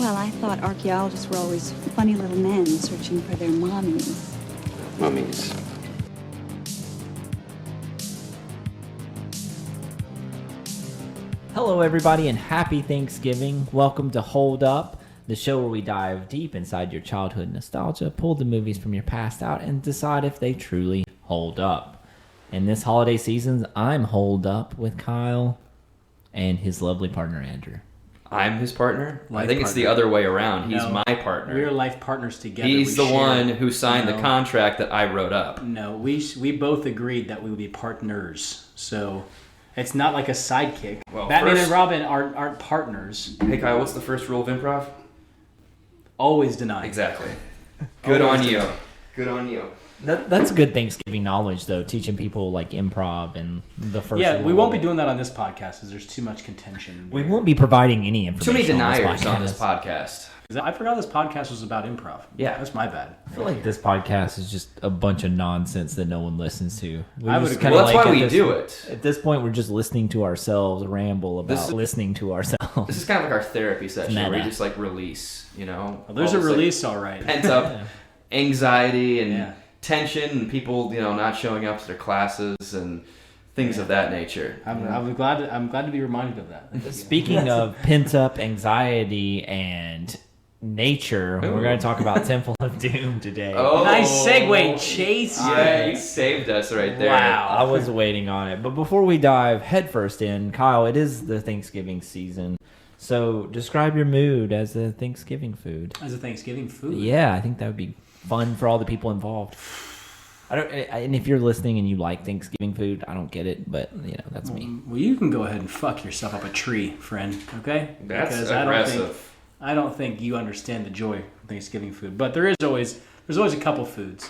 Well, I thought archaeologists were always funny little men searching for their mummies. Mummies. Hello, everybody, and happy Thanksgiving. Welcome to Hold Up, the show where we dive deep inside your childhood nostalgia, pull the movies from your past out, and decide if they truly hold up. In this holiday season, I'm holed up with Kyle and his lovely partner, Andrew. I'm his partner? Life I think it's partner. the other way around. He's No, my partner. We're life partners together. He's We the share. one who signed the No. contract that I wrote up. No, we both agreed that we would be partners. So it's not like a sidekick. Well, Batman first- and Robin aren't partners. Hey, Kyle, what's the first rule of improv? Always deny. Exactly. Good on you. Good on you. That's good Thanksgiving knowledge, though, teaching people like improv and the first. Yeah, we rule. won't be doing that on this podcast because there's too much contention. We won't be providing any Too many information. deniers on this podcast. I forgot this podcast was about improv. Yeah. That's my bad. I feel like this podcast is just a bunch of nonsense that no one listens to. I would just agree. kinda Well, that's why at we this- do it. At this point, we're just listening to ourselves ramble about listening to ourselves. This is kind of like our therapy session where we Meta. just like release, you know? Well, there's all a this, like, release, all right. pent up anxiety and Yeah. tension and people, you know, not showing up to their classes and things of that nature. I'm glad to be reminded of that. Thank you. Speaking of pent up anxiety and nature, we're going to talk about Temple of Doom today. Oh, Nice segue, Chase. Yeah, you saved us right there. Wow. I was waiting on it. But before we dive headfirst in, Kyle, it is the Thanksgiving season. So describe your mood as a Thanksgiving food. As a Thanksgiving food. Yeah, I think that would be fun for all the people involved. And if you're listening and you like Thanksgiving food, I don't get it, but you know that's me. Well, you can go ahead and fuck yourself up a tree, friend. Okay? That's Because aggressive. I don't think you understand the joy of Thanksgiving food. But there's always a couple foods.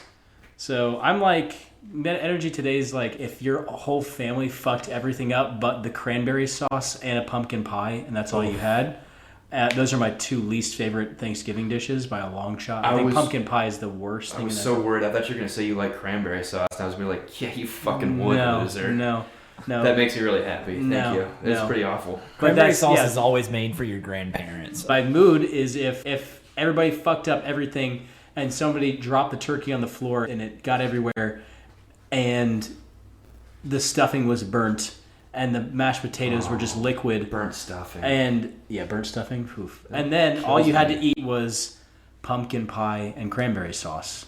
So I'm like, energy today is like if your whole family fucked everything up but the cranberry sauce and a pumpkin pie, and that's all you had. Those are my two least favorite Thanksgiving dishes by a long shot. I think pumpkin pie is the worst I thing. was so worried. I thought you were going to say you like cranberry sauce. And I was going to be like, yeah, you fucking would, loser. No. That makes me really happy. Thank No, you. It's no. pretty awful. Cranberry that's- sauce yeah. is always made for your grandparents. My mood is if everybody fucked up everything and somebody dropped the turkey on the floor and it got everywhere and the stuffing was burnt and the mashed potatoes were just liquid. Burnt stuffing. And burnt stuffing. Oof. And then all you had to eat was pumpkin pie and cranberry sauce.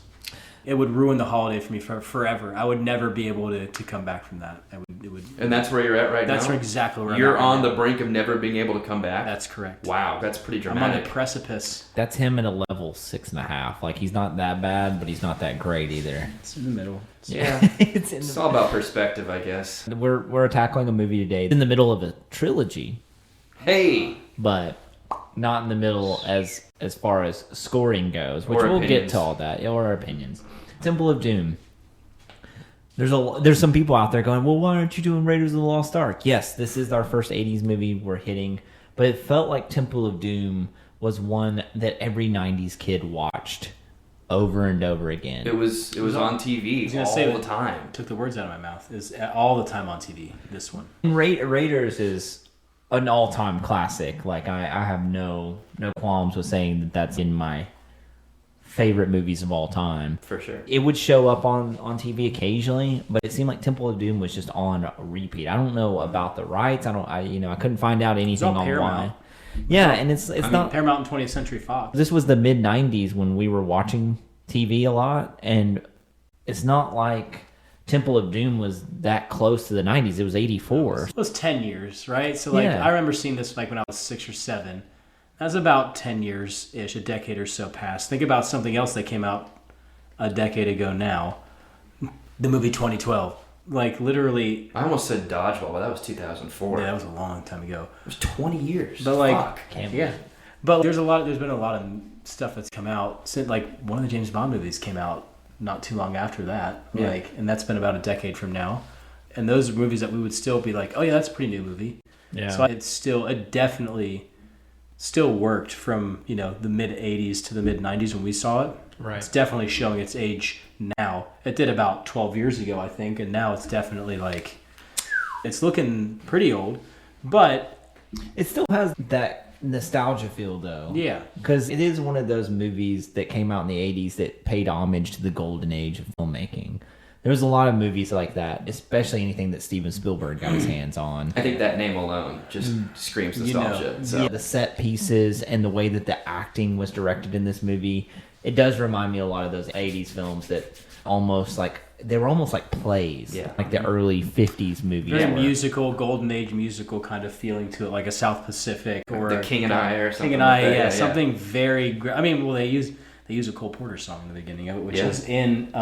It would ruin the holiday for me forever. I would never be able to come back from that. It would. And that's where you're at right now? That's exactly where You're I'm at. on the brink of never being able to come back? That's correct. Wow, that's pretty I'm on dramatic. the precipice. That's him at a level 6.5. Like he's not that bad, but he's not that great either. It's in the middle. Yeah. it's in It's the, all about perspective, I guess. we're tackling a movie today in the middle of a trilogy, Hey! but not in the middle as far as scoring goes, which Or we'll get opinions. to all that, or our opinions. Temple of Doom. There's some people out there going, well, why aren't you doing Raiders of the Lost Ark? Yes, this is our first 80s movie we're hitting, but it felt like Temple of Doom was one that every 90s kid watched over and over again. It was on TV gonna all say the that- time. Took the words out of my mouth. Is all the time on TV. This one. Raiders is an all-time classic. Like I have no qualms with saying that that's in my favorite movies of all time. For sure. It would show up on TV occasionally, but it seemed like Temple of Doom was just on repeat. I don't know about the rights. I couldn't find out anything all on Paramount. why. Yeah, and it's not. Paramount and 20th Century Fox. This was the mid '90s when we were watching TV a lot, and it's not like Temple of Doom was that close to the '90s. It was '84. It was 10 years, right? So Yeah. I remember seeing this like when I was 6 or 7. That's about 10 years-ish, a decade or so past. Think about something else that came out a decade ago now. The movie 2012. Like, literally... I almost said Dodgeball, but that was 2004. Yeah, that was a long time ago. It was 20 years. But, like... Fuck. Yeah. But there's been a lot of stuff that's come out. Since, like, one of the James Bond movies came out not too long after that. Yeah. Like, and that's been about a decade from now. And those are movies that we would still be like, oh, yeah, that's a pretty new movie. Yeah. So it definitely still worked from, the mid 80s to the mid 90s when we saw it. Right. It's definitely showing its age now. It did about 12 years ago, I think, and now it's definitely like it's looking pretty old, but It still has that nostalgia feel though. Yeah. Because it is one of those movies that came out in the 80s that paid homage to the golden age of filmmaking. There was a lot of movies like that, especially anything that Steven Spielberg got his hands on. I think that name alone just screams nostalgia. So. The set pieces and the way that the acting was directed in this movie, it does remind me a lot of those 80s films that almost like, they were almost like plays. Yeah. Like the early 50s movies. Very musical, golden age musical kind of feeling to it, like a South Pacific or The King and I or something. King and I, like that. yeah, something very. I mean, well, they use a Cole Porter song in the beginning of it, which is in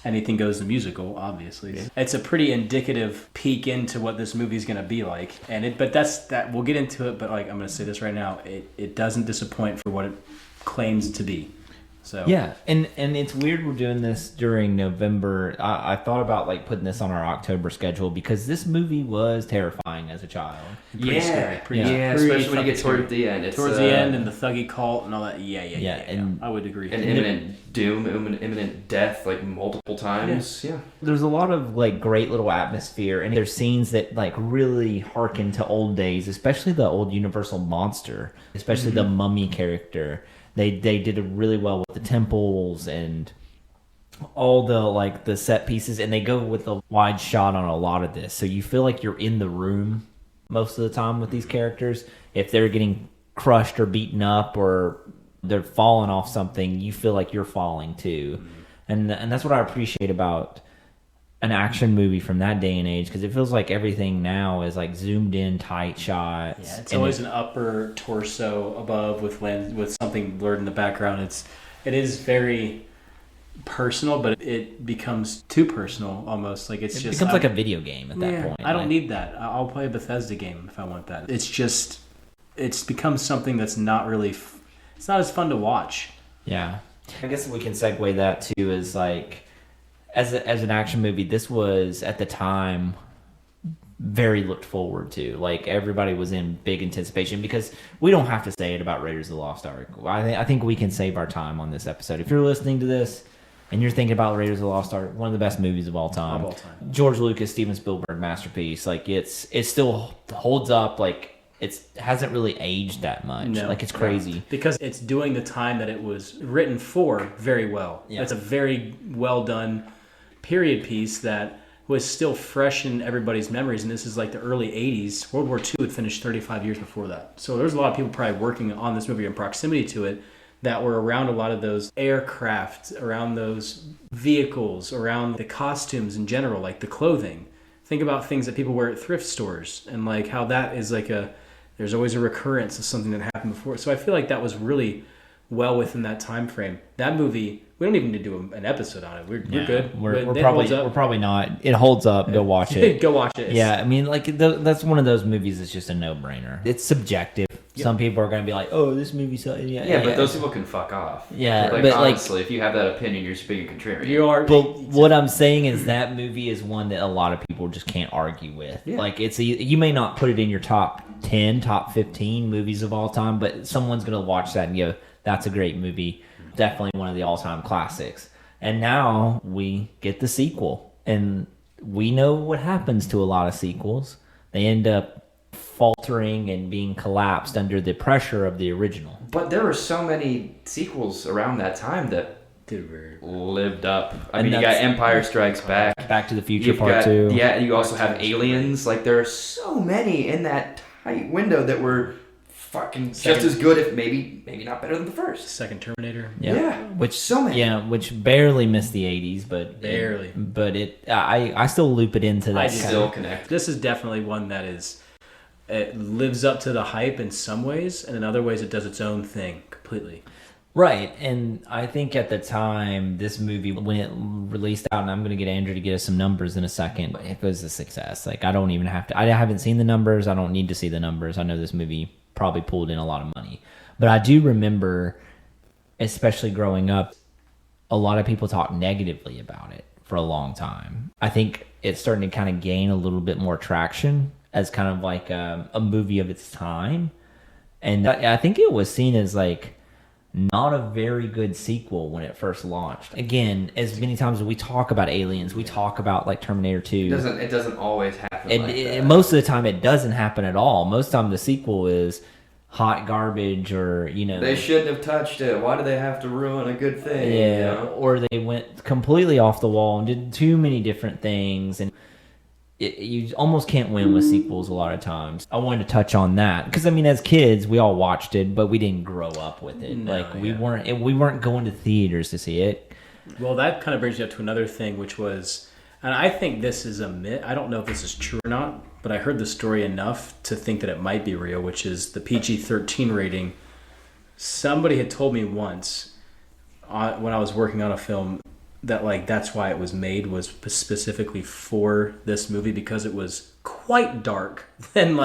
Anything Goes the musical. Obviously, it's a pretty indicative peek into what this movie is going to be like, but that's that. We'll get into it, but like I'm going to say this right now, it doesn't disappoint for what it claims to be. So yeah, and it's weird we're doing this during November. I thought about like putting this on our October schedule because this movie was terrifying as a child. Pretty scary. Pretty especially when you get toward the end. It's, towards the end and the thuggy cult and all that. Yeah. And I would agree. And imminent doom, imminent death, like multiple times. Yeah. There's a lot of like great little atmosphere, and there's scenes that like really harken to old days, especially the old Universal monster, especially the mummy character. They did it really well with the temples and all the like the set pieces, and they go with a wide shot on a lot of this, so you feel like you're in the room most of the time with these characters. If they're getting crushed or beaten up or they're falling off something, you feel like you're falling too, and that's what I appreciate about an action movie from that day and age, because it feels like everything now is like zoomed in, tight shots. Yeah, it's always an upper torso above with something blurred in the background. It is very personal, but it becomes too personal almost. Like it becomes like a video game at that point. I don't need that. I'll play a Bethesda game if I want that. It's become something that's not really. It's not as fun to watch. Yeah, I guess we can segue that too as like. As an action movie, this was, at the time, very looked forward to. Like, everybody was in big anticipation, because we don't have to say it about Raiders of the Lost Ark. I think we can save our time on this episode. If you're listening to this and you're thinking about Raiders of the Lost Ark, one of the best movies of all time. George Lucas, Steven Spielberg masterpiece. Like, it still holds up. Like, it hasn't really aged that much. No. Like, it's crazy. Because it's doing the time that it was written for very well. Yeah. It's a very well done period piece that was still fresh in everybody's memories, and this is like the early 80s. World War II had finished 35 years before that. So there's a lot of people probably working on this movie in proximity to it that were around a lot of those aircraft, around those vehicles, around the costumes in general, like the clothing. Think about things that people wear at thrift stores and like how that is like there's always a recurrence of something that happened before. So I feel like that was really well within that time frame. That movie, we don't even need to do an episode on it. We're good. We're probably not. It holds up. Go watch it. Go watch it. Yeah, I mean, like that's one of those movies that's just a no-brainer. It's subjective. Yep. Some people are going to be like, "Oh, this movie sucks." Yeah, but those people can fuck off. Yeah, but honestly, if you have that opinion, you're just being a contrarian. You are. But what I'm saying is that movie is one that a lot of people just can't argue with. Yeah. Like you may not put it in your top 10, top 15 movies of all time, but someone's going to watch that and go, "That's a great movie." Definitely one of the all-time classics. And now we get the sequel, and we know what happens to a lot of sequels. They end up faltering and being collapsed under the pressure of the original. But there were so many sequels around that time that lived up. I mean, you got Empire Strikes Back, Back to the Future Part 2. Yeah, you also have Aliens. Like, there are so many in that tight window that were fucking just as good, if maybe not better than the first. Second Terminator. Yeah. Which so many. Yeah, which barely missed the 80s, but barely. I still loop it into that. I still connect. This is definitely one that it lives up to the hype in some ways, and in other ways it does its own thing completely. Right, and I think at the time, this movie, when it released out, and I'm going to get Andrew to get us some numbers in a second, it was a success. Like, I don't even have to, I haven't seen the numbers, I don't need to see the numbers. I know this movie probably pulled in a lot of money. But I do remember, especially growing up, a lot of people talk negatively about it for a long time. I think it's starting to kind of gain a little bit more traction as kind of like a movie of its time. And I think it was seen as like not a very good sequel when it first launched. Again, as many times as we talk about Aliens, we talk about like Terminator 2. It doesn't always happen like that. Most of the time it doesn't happen at all. Most of the time the sequel is hot garbage or, They shouldn't have touched it. Why do they have to ruin a good thing? Yeah, or they went completely off the wall and did too many different things, and you almost can't win with sequels a lot of times. I wanted to touch on that because as kids we all watched it, but we didn't grow up with it. We weren't going to theaters to see it. Well, that kind of brings you up to another thing, which was, and I think this is a myth. I don't know if this is true or not, but I heard the story enough to think that it might be real, which is the PG-13 rating. Somebody had told me once when I was working on a film that that's why it was made, was specifically for this movie, because it was quite dark than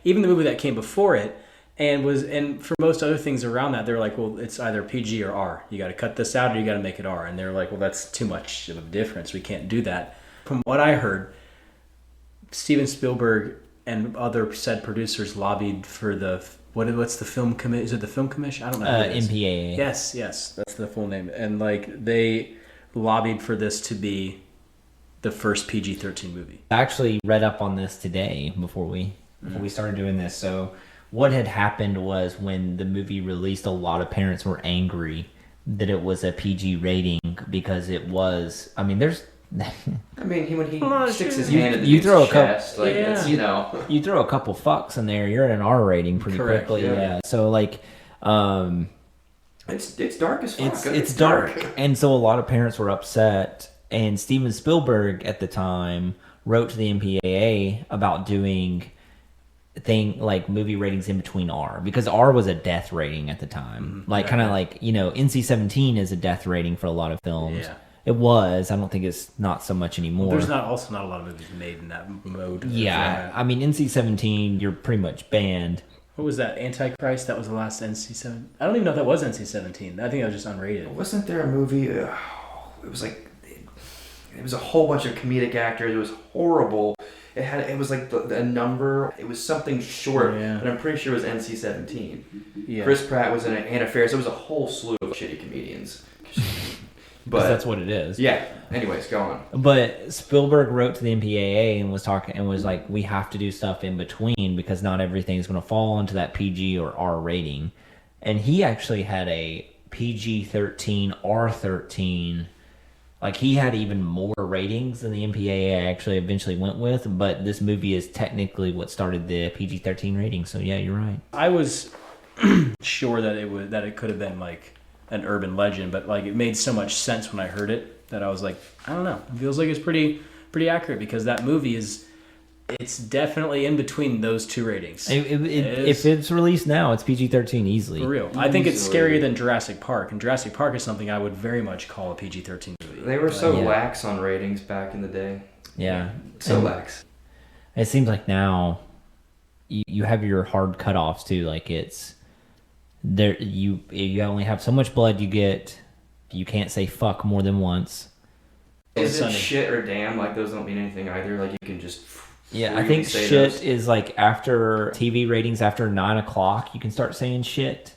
even the movie that came before it, and for most other things around that, they're like, well, it's either PG or R. You got to cut this out or you got to make it R. And they're like, well, that's too much of a difference. We can't do that. From what I heard, Steven Spielberg and other said producers lobbied for what's the film commission? Is it the film commission? I don't know. MPAA. Yes, that's the full name. And they lobbied for this to be the first PG-13 movie. I actually read up on this today before we started doing this. So what had happened was when the movie released, a lot of parents were angry that it was a PG rating because it was. There's. When he sticks his hand in the you throw chest, it's, you throw a couple fucks in there, you're at an R rating pretty quickly. Yeah. So it's dark as fuck. It's dark, and so a lot of parents were upset. And Steven Spielberg at the time wrote to the MPAA about doing movie ratings in between R, because R was a death rating at the time. NC-17 is a death rating for a lot of films. Yeah. It was. I don't think it's not so much anymore. There's also not a lot of movies made in that mode. Yeah. NC-17, you're pretty much banned. What was that? Antichrist? That was the last NC-17. I don't even know if that was NC-17. I think that was just unrated. Wasn't there a movie? It was it was a whole bunch of comedic actors. It was horrible. It was a number. It was something short, but I'm pretty sure it was NC-17. Yeah. Chris Pratt was in it, Anna Faris. It was a whole slew of shitty comedians. But that's what it is. Yeah. Anyways, go on. But Spielberg wrote to the MPAA and was like, we have to do stuff in between because not everything's going to fall into that PG or R rating. And he actually had a PG-13, R-13. He had even more ratings than the MPAA actually eventually went with. But this movie is technically what started the PG-13 rating. So yeah, you're right. I was sure that it could have been an urban legend, but it made so much sense when I heard it that I was like, I don't know, it feels like it's pretty accurate, because that movie it's definitely in between those two ratings. If it's released now, it's PG-13 easily. For real. I think it's scarier than Jurassic Park, and Jurassic Park is something I would very much call a PG-13 movie. They were so lax on ratings back in the day. Yeah. So lax. It seems like now you have your hard cutoffs too, it's there, you only have so much blood you get. You can't say fuck more than once. Is it shit or damn? Those don't mean anything either. You can just I think shit is after TV ratings after 9 o'clock. You can start saying shit.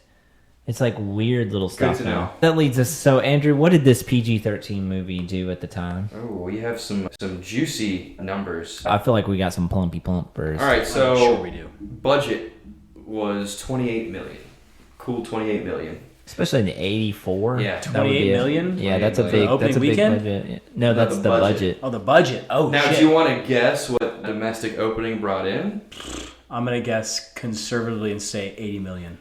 It's weird little stuff now. That leads us. So Andrew, what did this PG-13 movie do at the time? Oh, we have some juicy numbers. I feel like we got some plumpers. All right, so I'm sure we do. Budget was $28 million. Cool, $28 million. Especially in the 84. Yeah, 28 million. Yeah, that's a big. That's a big budget. No, that's the budget. Oh, the budget. Oh, now, shit. do you want to guess what domestic opening brought in? I'm gonna guess conservatively and say 80 million.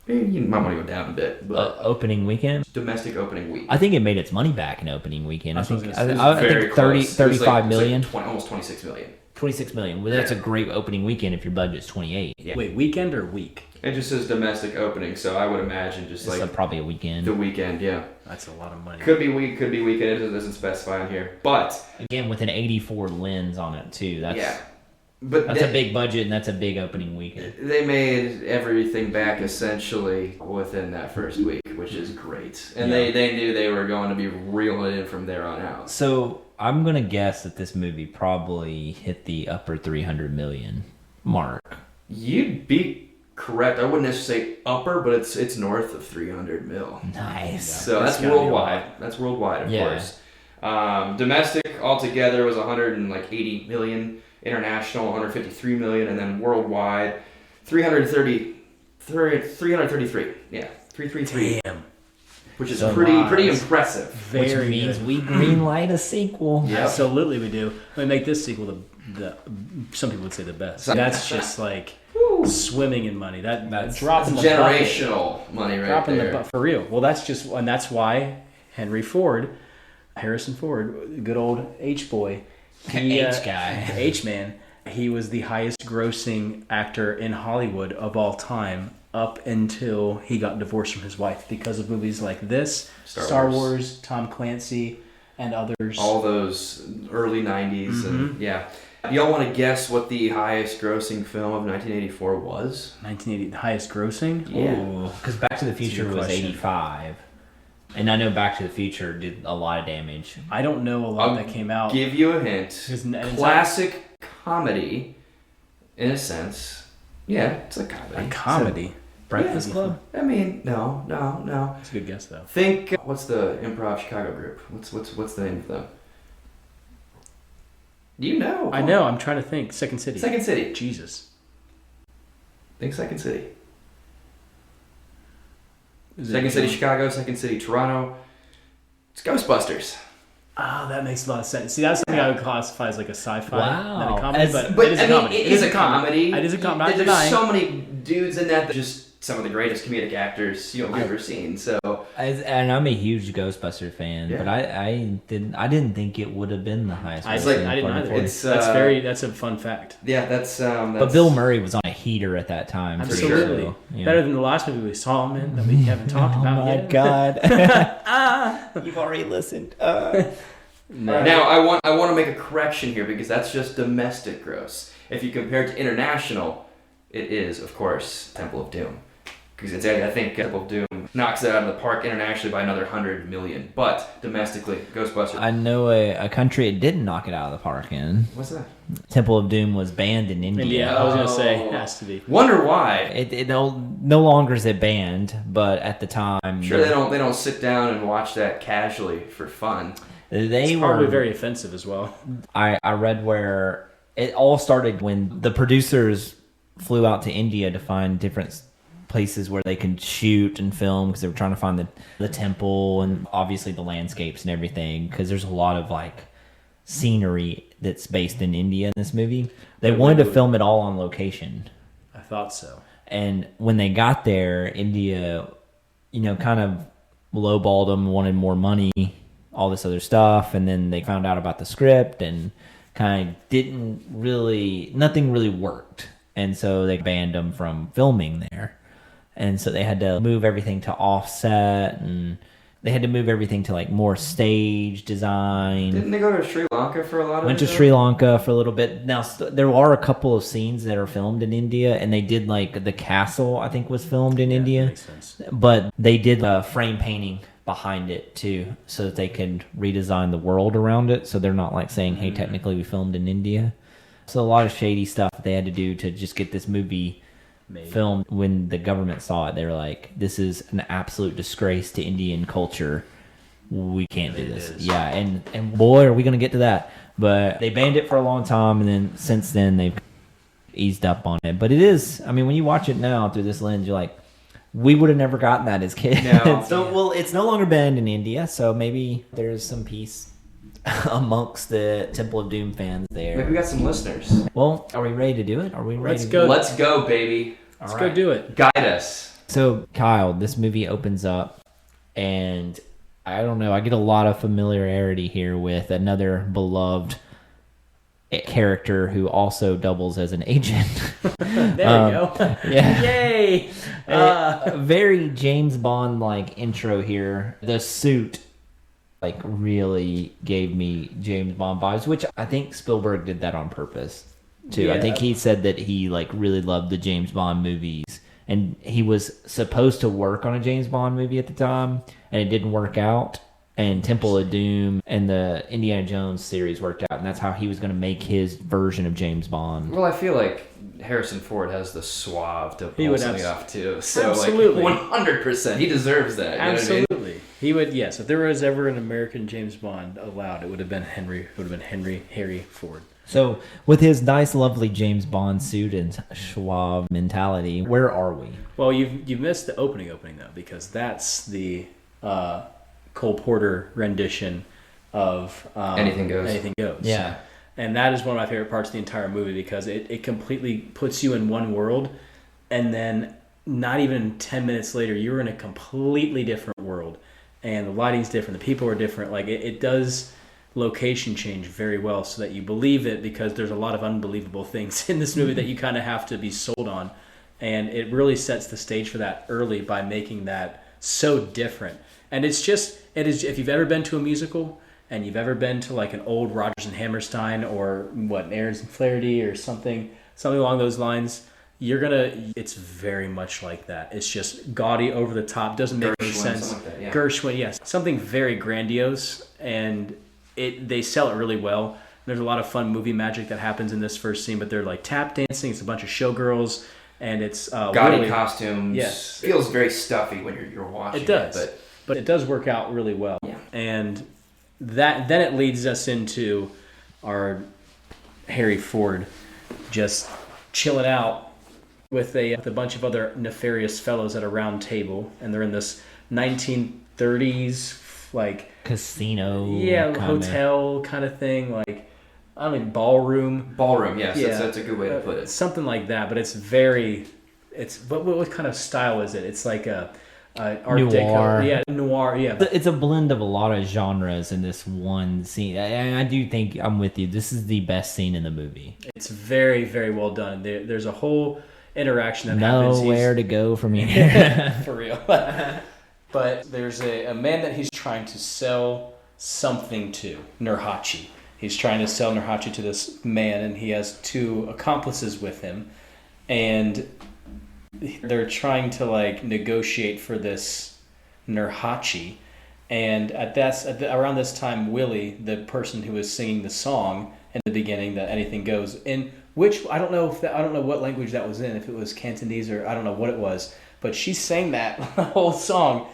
You might want to go down a bit. But opening weekend. Domestic opening week. I think it made its money back in opening weekend. I think 35 million. Almost 26 million. 26 million. Well, that's a great opening weekend if your budget's 28. Yeah. Wait, weekend or week? It just says domestic opening, so I would imagine just probably a weekend. The weekend, yeah. That's a lot of money. Could be week, could be weekend. It doesn't specify in here, but again with an 84 lens on it too. That's But a big budget, and that's a big opening weekend. They made everything back essentially within that first week, which is great. And they knew they were going to be reeling in from there on out. So I'm going to guess that this movie probably hit the upper 300 million mark. You'd be correct. I wouldn't necessarily say upper, but it's north of 300 mil. Nice. So that's worldwide. That's worldwide, of course. Domestic altogether was 180 million. International 153 million, and then worldwide 330 333. Yeah, 333. Damn. Which is So pretty impressive. Which Very means good. we greenlight a sequel. Yep. Absolutely, we do. We make this sequel the some people would say the best. That's just like swimming in money. That's dropping the bucket. Generational money right Dropping there. the for real. Well, that's why Harrison Ford, good old H boy, H guy. H man. He was the highest grossing actor in Hollywood of all time up until he got divorced from his wife because of movies like this, Star Wars, Tom Clancy, and others. All those early 90s. And yeah. Y'all want to guess what the highest grossing film of 1984 was? 1980, the highest grossing? Yeah. Because Back to the Future good was question. 85. And I know Back to the Future did a lot of damage. I don't know a lot that came out. Give you a hint. it's Classic comedy, in a sense. Yeah, it's a comedy. A comedy. Breakfast Club? I mean, no. That's a good guess, though. Think, what's the Improv Chicago group? What's the name of them? Do you know? I know. I'm trying to think. Second City. Second City. Jesus. Think Second City. Is it Second City, John- Chicago. Second City, Toronto. It's Ghostbusters. Oh, that makes a lot of sense. See, that's something I would classify as like a sci-fi, Wow. not a comedy, But but it is a I mean, comedy. it is a comedy. It is a comedy. Not There's denying. so many dudes in that that are just some of the greatest comedic actors you've ever seen. So And I'm a huge Ghostbuster fan, Yeah. but I didn't think it would have been the highest. I grossing didn't part either. for it. It's, That's a fun fact. yeah, that's. But Bill Murray was on a heater at that time. for sure. Absolutely. So, yeah. Better than the last movie we saw him in that we haven't talked about my yet. God. You've already listened. Now I want to make a correction here because that's just domestic gross. If you compare it to international, it is of course Temple of Doom, because I think Temple of Doom knocks it out of the park internationally by another 100 million, but domestically, Ghostbusters. I know a country it didn't knock it out of the park in. What's that? Temple of Doom was banned in India. India, I was gonna say, it has to be. Wonder why? It no longer is it banned, but at the time, Sure, they don't sit down and watch that casually for fun. They It's were probably very offensive as well. I read where it all started when the producers flew out to India to find different places where they can shoot and film because they were trying to find the temple and obviously the landscapes and everything because there's a lot of like scenery that's based in India in this movie. They wanted to film it all on location. I thought so. And when they got there, India, kind of lowballed them, wanted more money, all this other stuff, and then they found out about the script and kind of nothing really worked. And so they banned them from filming there. And so they had to move everything to offset, and they had to move everything to like more stage design. Didn't they go to Sri Lanka for a lot of Went it? to Sri Lanka for a little bit. Now, there are a couple of scenes that are filmed in India, and they did like the castle, I think, was filmed in India. That makes sense. But they did a frame painting behind it too, so that they could redesign the world around it. So they're not like saying, "Hey, technically we filmed in India." So a lot of shady stuff they had to do to just get this movie filmed. When the government saw it, they were like, "This is an absolute disgrace to Indian culture. We can't do this." Yeah, and boy, are we gonna get to that. But they banned it for a long time, and then since then they've eased up on it. But it is, I mean, when you watch it now through this lens, you're like, we would have never gotten that as kids. No. So, well, it's no longer banned in India, so maybe there's some peace amongst the Temple of Doom fans there. Maybe we got some listeners. Well, are we ready to do it? Are we ready? Let's to go. do it? Let's go, baby. Let's go do it. Guide us. So, Kyle, this movie opens up, and I don't know, I get a lot of familiarity here with another beloved character who also doubles as an agent. There you go. Yeah. Yay! A very James Bond-like intro here. The suit really gave me James Bond vibes, which I think Spielberg did that on purpose too. I think he said that he really loved the James Bond movies, and he was supposed to work on a James Bond movie at the time, and it didn't work out. And Temple of Doom and the Indiana Jones series worked out, and that's how he was going to make his version of James Bond. Well, I feel like Harrison Ford has the suave to He pull would something abs- off too. So Absolutely. like 100%, he deserves that. You know what I mean? Absolutely. He would. Yes, if there was ever an American James Bond allowed, it would have been Harry Ford. So, with his nice, lovely James Bond suit and suave mentality, where are we? Well, you've missed the opening though, because that's the Cole Porter rendition of Anything Goes. Anything Goes. Yeah. And that is one of my favorite parts of the entire movie because it completely puts you in one world, and then not even 10 minutes later, you're in a completely different world. And the lighting's different, the people are different. Like, it does location change very well so that you believe it, because there's a lot of unbelievable things in this movie that you kind of have to be sold on. And it really sets the stage for that early by making that so different. And it is, if you've ever been to a musical, and you've ever been to like an old Rodgers and Hammerstein or Ayers and Flaherty or something along those lines, it's very much like that. It's just gaudy, over the top, doesn't make any sense. Like that, yeah. Gershwin, yes, something very grandiose, and they sell it really well. There's a lot of fun movie magic that happens in this first scene, but they're like tap dancing. It's a bunch of showgirls, and it's gaudy really, costumes. Yes, feels very stuffy when you're watching. It does, but it does work out really well. Yeah. And then it leads us into our Harry Ford just chilling out with a bunch of other nefarious fellows at a round table, and they're in this 1930s like Casino. hotel kind of thing, like I mean ballroom, yes. Yeah. That's a good way to put it. Something like that, but what kind of style is it? It's like a Art Noir. Deco. Noir. It's a blend of a lot of genres in this one scene. I do think I'm with you. This is the best scene in the movie. It's very, very well done. There's a whole interaction that happens. Nowhere to go from here. For real. But there's a man that he's trying to sell something to, Nurhachi. He's trying to sell Nurhachi to this man, and he has two accomplices with him. And they're trying to like negotiate for this Nurhachi, and around this time, Willie, the person who was singing the song in the beginning, that Anything Goes, in which I don't know what language that was in, if it was Cantonese or I don't know what it was, but she sang that whole song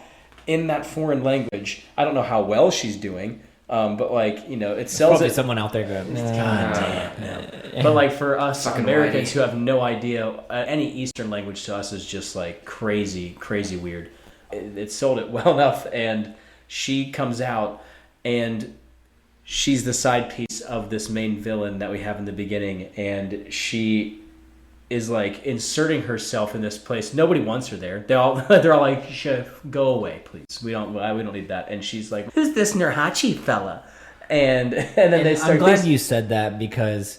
in that foreign language. I don't know how well she's doing. But like, it sells Probably it. Someone out there going, God damn. No. But like for us Fucking Americans whitey. who have no idea, any Eastern language to us is just like crazy weird. It sold it well enough, and she comes out, and she's the side piece of this main villain that we have in the beginning, and she is like inserting herself in this place. Nobody wants her there. They're all like, "Chef, go away, please. We don't need that." And she's like, "Who's this Nurhachi fella?" And then they start. I'm glad you said that, because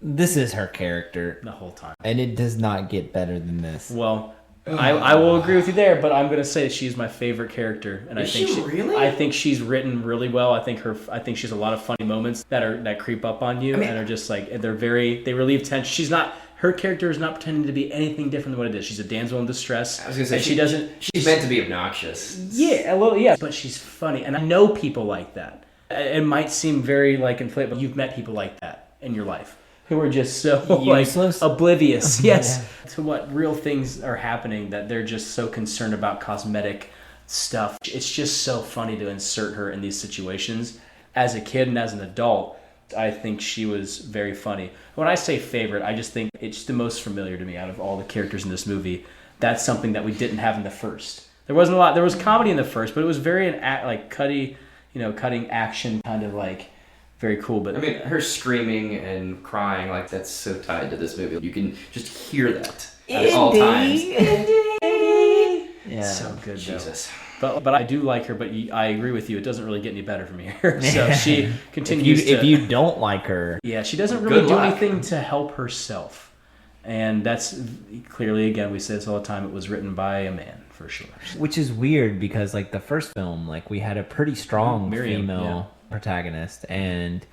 this is her character the whole time. and it does not get better than this. Well, I will agree with you there, but I'm gonna say she's my favorite character, and Is she really? I think she's written really well. I think she has a lot of funny moments that creep up on you, and are just like they relieve tension. Her character is not pretending to be anything different than what it is. She's a damsel in distress. I was gonna say she's meant to be obnoxious. Yeah, well, yeah, but she's funny, and I know people like that. It might seem very like inflated, but you've met people like that in your life who are just so Useless? like oblivious, yes, to what real things are happening, that they're just so concerned about cosmetic stuff. It's just so funny to insert her in these situations. As a kid and as an adult, I think she was very funny. When I say favorite, I just think it's the most familiar to me out of all the characters in this movie. That's something that we didn't have in the first. There wasn't a lot. There was comedy in the first, but it was very cutting action, kind of like very cool. But I mean, her screaming and crying, like, that's so tied to this movie. You can just hear that at all times. Yeah. so good, Jesus. But I do like her. But I agree with you. It doesn't really get any better from here. So she continues. If you don't like her, yeah, she doesn't really Good do luck. anything to help herself, and that's clearly, again, we say this all the time. It was written by a man for sure. which is weird, because like the first film, like we had a pretty strong Miriam, female protagonist, and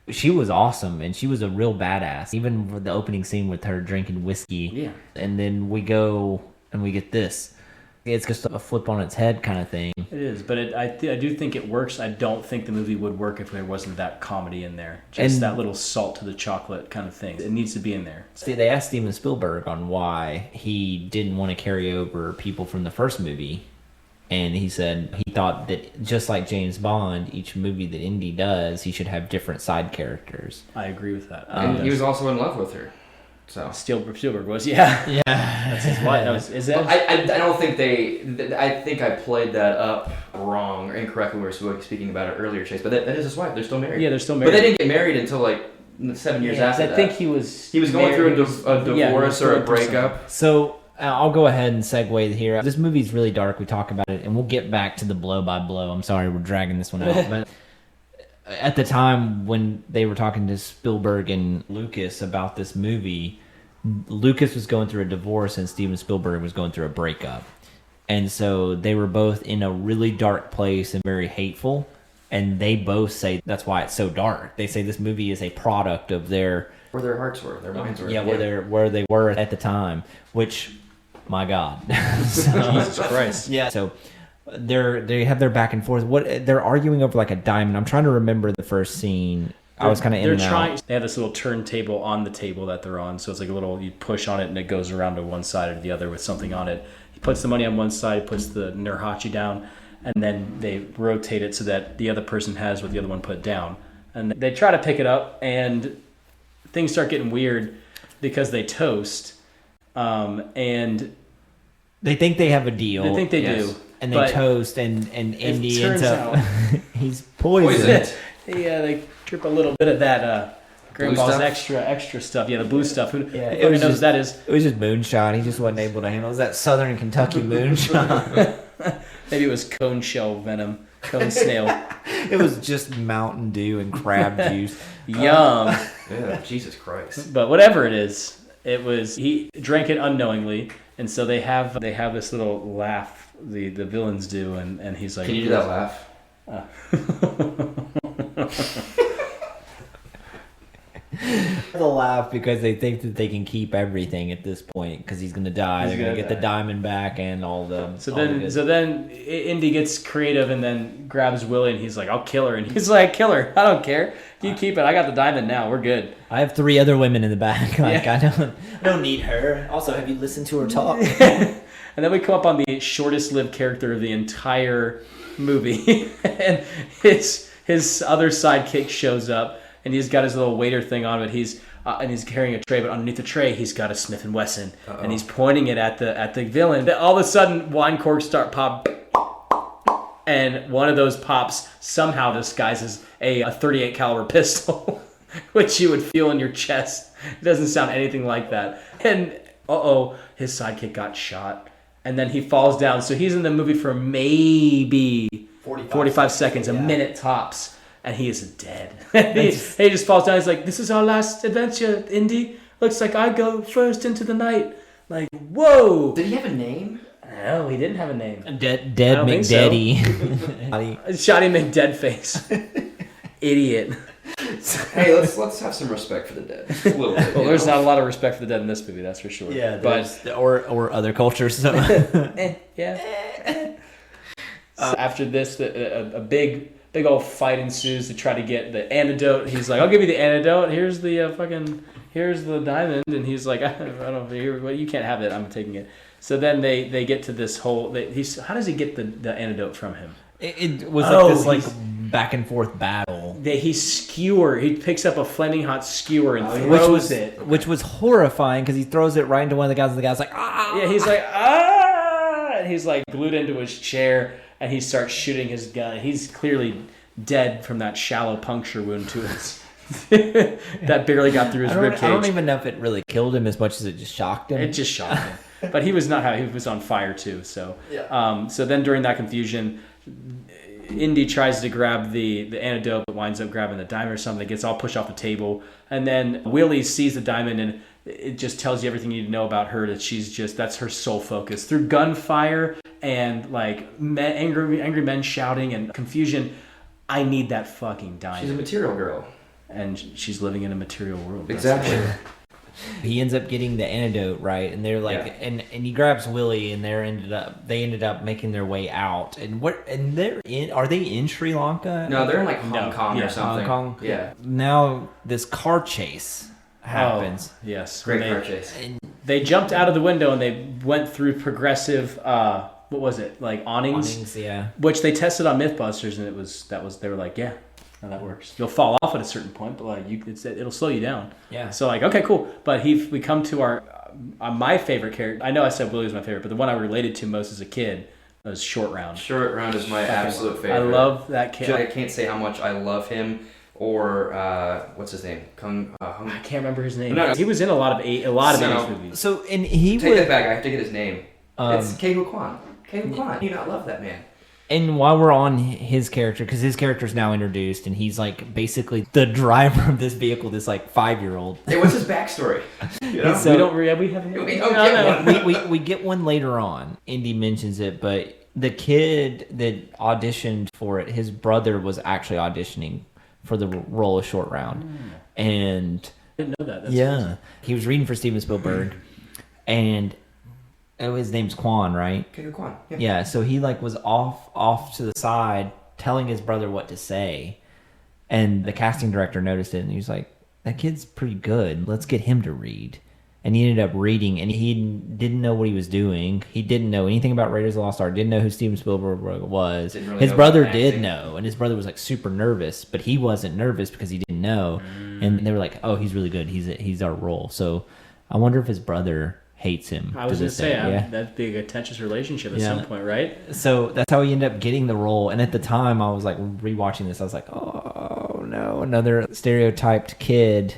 she was awesome, and she was a real badass. Even with the opening scene with her drinking whiskey, Yeah. and then we go and we get this. It's just a flip on its head kind of thing. It is, but I do think it works. I don't think the movie would work if there wasn't that comedy in there. Just that little salt to the chocolate kind of thing. It needs to be in there. See, they asked Steven Spielberg on why he didn't want to carry over people from the first movie. And he said he thought that just like James Bond, each movie that Indy does, he should have different side characters. I agree with that. And he was also in love with her. So Spielberg was, yeah. Yeah. That's his wife. Is that? I don't think I think I played that up wrong or incorrectly when we were speaking about it earlier, Chase. But that is his wife. They're still married. Yeah, they're still married. But they didn't get married until like 7 years after that. I think he was going through a divorce or a breakup. So I'll go ahead and segue here. This movie's really dark. We talk about it, and we'll get back to the blow by blow. I'm sorry we're dragging this one out, but at the time when they were talking to Spielberg and Lucas about this movie, Lucas was going through a divorce and Steven Spielberg was going through a breakup. And so they were both in a really dark place and very hateful. And they both say that's why it's so dark. They say this movie is a product of where their hearts were, their minds were. Yeah, where they were at the time, which, my God. Jesus Christ. Yeah. So they have their back and forth. They're arguing over like a diamond. I'm trying to remember the first scene. I was kind of in and out. They have this little turntable on the table that they're on, so it's like a little, you push on it and it goes around to one side or the other with something on it. He puts the money on one side, puts the nurhachi down, and then they rotate it so that the other person has what the other one put down. And they try to pick it up, and things start getting weird because they toast, and they think they have a deal. They think they do. And they toast, and Indy ends up he's poisoned. Yeah, they trip a little bit of that Grandpa's extra stuff. Yeah, the blue stuff. Who knows what that is? It was just moonshine. He just wasn't able to handle it. It was that Southern Kentucky moonshine. Maybe it was cone shell venom, cone snail. It was just Mountain Dew and crab juice. Yum. Yeah, Jesus Christ. But whatever it is, he drank it unknowingly, and so they have this little laugh. The villains do, and he's like, "Can you do that laugh?" They'll laugh because they think that they can keep everything at this point because he's going to die. They're going to get the diamond back and all the. So then Indy gets creative and then grabs Willie and he's like, "I'll kill her," and he's like, "Kill her! I don't care. You keep it. I got the diamond now. We're good." I have 3 other women in the back. I don't need her. Also, have you listened to her talk? And then we come up on the shortest lived character of the entire movie, and his other sidekick shows up. And he's got his little waiter thing on, but he's carrying a tray. But underneath the tray, he's got a Smith & Wesson, and he's pointing it at the villain. Then all of a sudden, wine corks start pop, and one of those pops somehow disguises a 38 caliber pistol, which you would feel in your chest. It doesn't sound anything like that. And his sidekick got shot, and then he falls down. So he's in the movie for maybe 45 seconds, a minute tops. And he is dead. he just falls down. He's like, "This is our last adventure, Indy. Looks like I go first into the night." Like, whoa. Did he have a name? No, he didn't have a name. Dead McDaddy. Shoddy McDeadface. Idiot. Hey, let's have some respect for the dead. A little bit. Well, there's not a lot of respect for the dead in this movie, that's for sure. Yeah, but or other cultures. So. Yeah. So after this, a big old fight ensues to try to get the antidote. He's like, "I'll give you the antidote. Here's the here's the diamond." And he's like, "I don't know, you can't have it. I'm taking it." So then they get to this whole. How does he get the antidote from him? It was this back and forth battle. He picks up a flaming hot skewer and throws it, which was horrifying because he throws it right into one of the guys. And the guy's like, "Ah!" Yeah, he's like, "Ah!" And he's like glued into his chair. And he starts shooting his gun. He's clearly dead from that shallow puncture wound to his that barely got through his ribcage. I don't even know if it really killed him as much as it just shocked him. It just shocked him. But he was on fire too. So so then during that confusion, Indy tries to grab the antidote, but winds up grabbing the diamond or something. It gets all pushed off the table, and then Willie sees the diamond and. It just tells you everything you need to know about her, that that's her sole focus. Through gunfire and like angry men shouting and confusion, I need that fucking diamond. She's a material girl. And she's living in a material world. Exactly. He ends up getting the antidote, right? And they're like, and he grabs Willie, and they ended up making their way out. And are they in Sri Lanka? No, they're in like Hong Kong or something. Hong Kong. Yeah. Now this car chase happens. Oh, yes. Great car chase. They jumped out of the window and they went through progressive, what was it? Like awnings? Yeah. Which they tested on Mythbusters, and they were like, yeah. No, that works. You'll fall off at a certain point, but like it'll slow you down. Yeah. So like, okay, cool. But we come to our my favorite character. I know I said Willie was my favorite, but the one I related to most as a kid was Short Round. Short Round is my absolute favorite. I love that kid. I can't say how much I love him. Or what's his name? I can't remember his name. No. He was in a lot of 80s movies. So and Take that back. I have to get his name. It's Ke Kwan. Ke Kwan. You not love that man. And while we're on his character, because his character's now introduced, and he's like basically the driver of this vehicle, this like 5-year-old. Hey, what's his backstory? You know? So, we haven't. We don't get one. we get one later on. Indy mentions it, but the kid that auditioned for it, his brother was actually auditioning for the role of Short Round, and I didn't know that. That's crazy. He was reading for Steven Spielberg, and. Oh, his name's Quan, right? Ke Kwan. Yeah, so he like was off to the side telling his brother what to say. And the casting director noticed it and he was like, that kid's pretty good. Let's get him to read. And he ended up reading and he didn't know what he was doing. He didn't know anything about Raiders of the Lost Ark, didn't know who Steven Spielberg was. Really His brother did know, and his brother was like super nervous, but he wasn't nervous because he didn't know. And they were like, oh, he's really good. He's our role. So I wonder if his brother hates him. I was going to say, that'd be a contentious relationship at some point, right? So that's how he ended up getting the role. And at the time, I was like rewatching this. I was like, oh no, another stereotyped kid.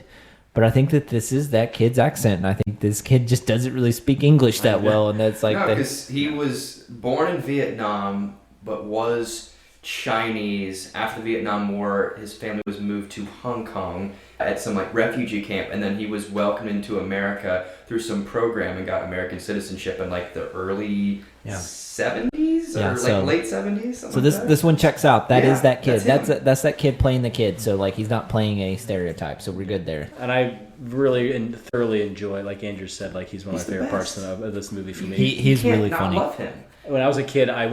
But I think that this is that kid's accent, and I think this kid just doesn't really speak English that well. And that's like because he was born in Vietnam, but was Chinese. After the Vietnam War, his family was moved to Hong Kong at some like refugee camp, and then he was welcomed into America through some program and got American citizenship in like the early 70s or late 70s. So this one checks out. That is that kid. That's that kid playing the kid. So like he's not playing a stereotype. So we're good there. And I really and thoroughly enjoy, like Andrew said, like he's one of my favorite parts of this movie for me. He's really funny. Love him. When I was a kid, I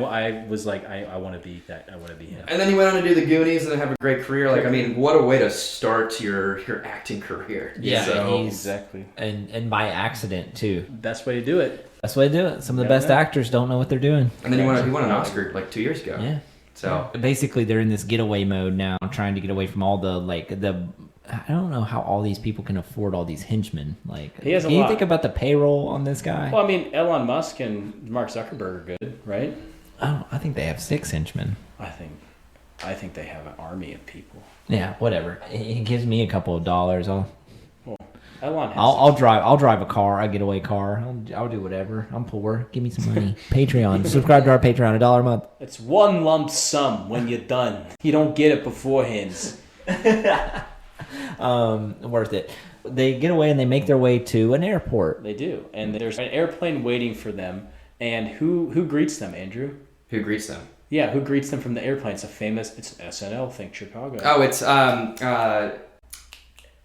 was like, I want to be that. I want to be him. And then he went on to do the Goonies and have a great career. Like, I mean, what a way to start your acting career. Yeah, so, exactly. And by accident too. Best way to do it. That's the way to do it. Some of the best actors don't know what they're doing. And then he won an Oscar like 2 years ago. Yeah. So basically, they're in this getaway mode now, trying to get away from all the. I don't know how all these people can afford all these henchmen. Like, he has a can you lot. think about the payroll on this guy? Well, I mean, Elon Musk and Mark Zuckerberg are good, right? I think they have 6 henchmen. I think they have an army of people. Yeah, whatever. He gives me a couple of dollars. Elon has I'll drive a car, a getaway car. I'll do whatever. I'm poor. Give me some money. Patreon. Subscribe to our Patreon, $1 a month. It's one lump sum when you're done. You don't get it beforehand. Worth it. They get away and they make their way to an airport. They do, and there's an airplane waiting for them. And who greets them, Andrew? who greets them? Yeah, who greets them from the airplane? It's SNL. Think Chicago. Oh, it's Dan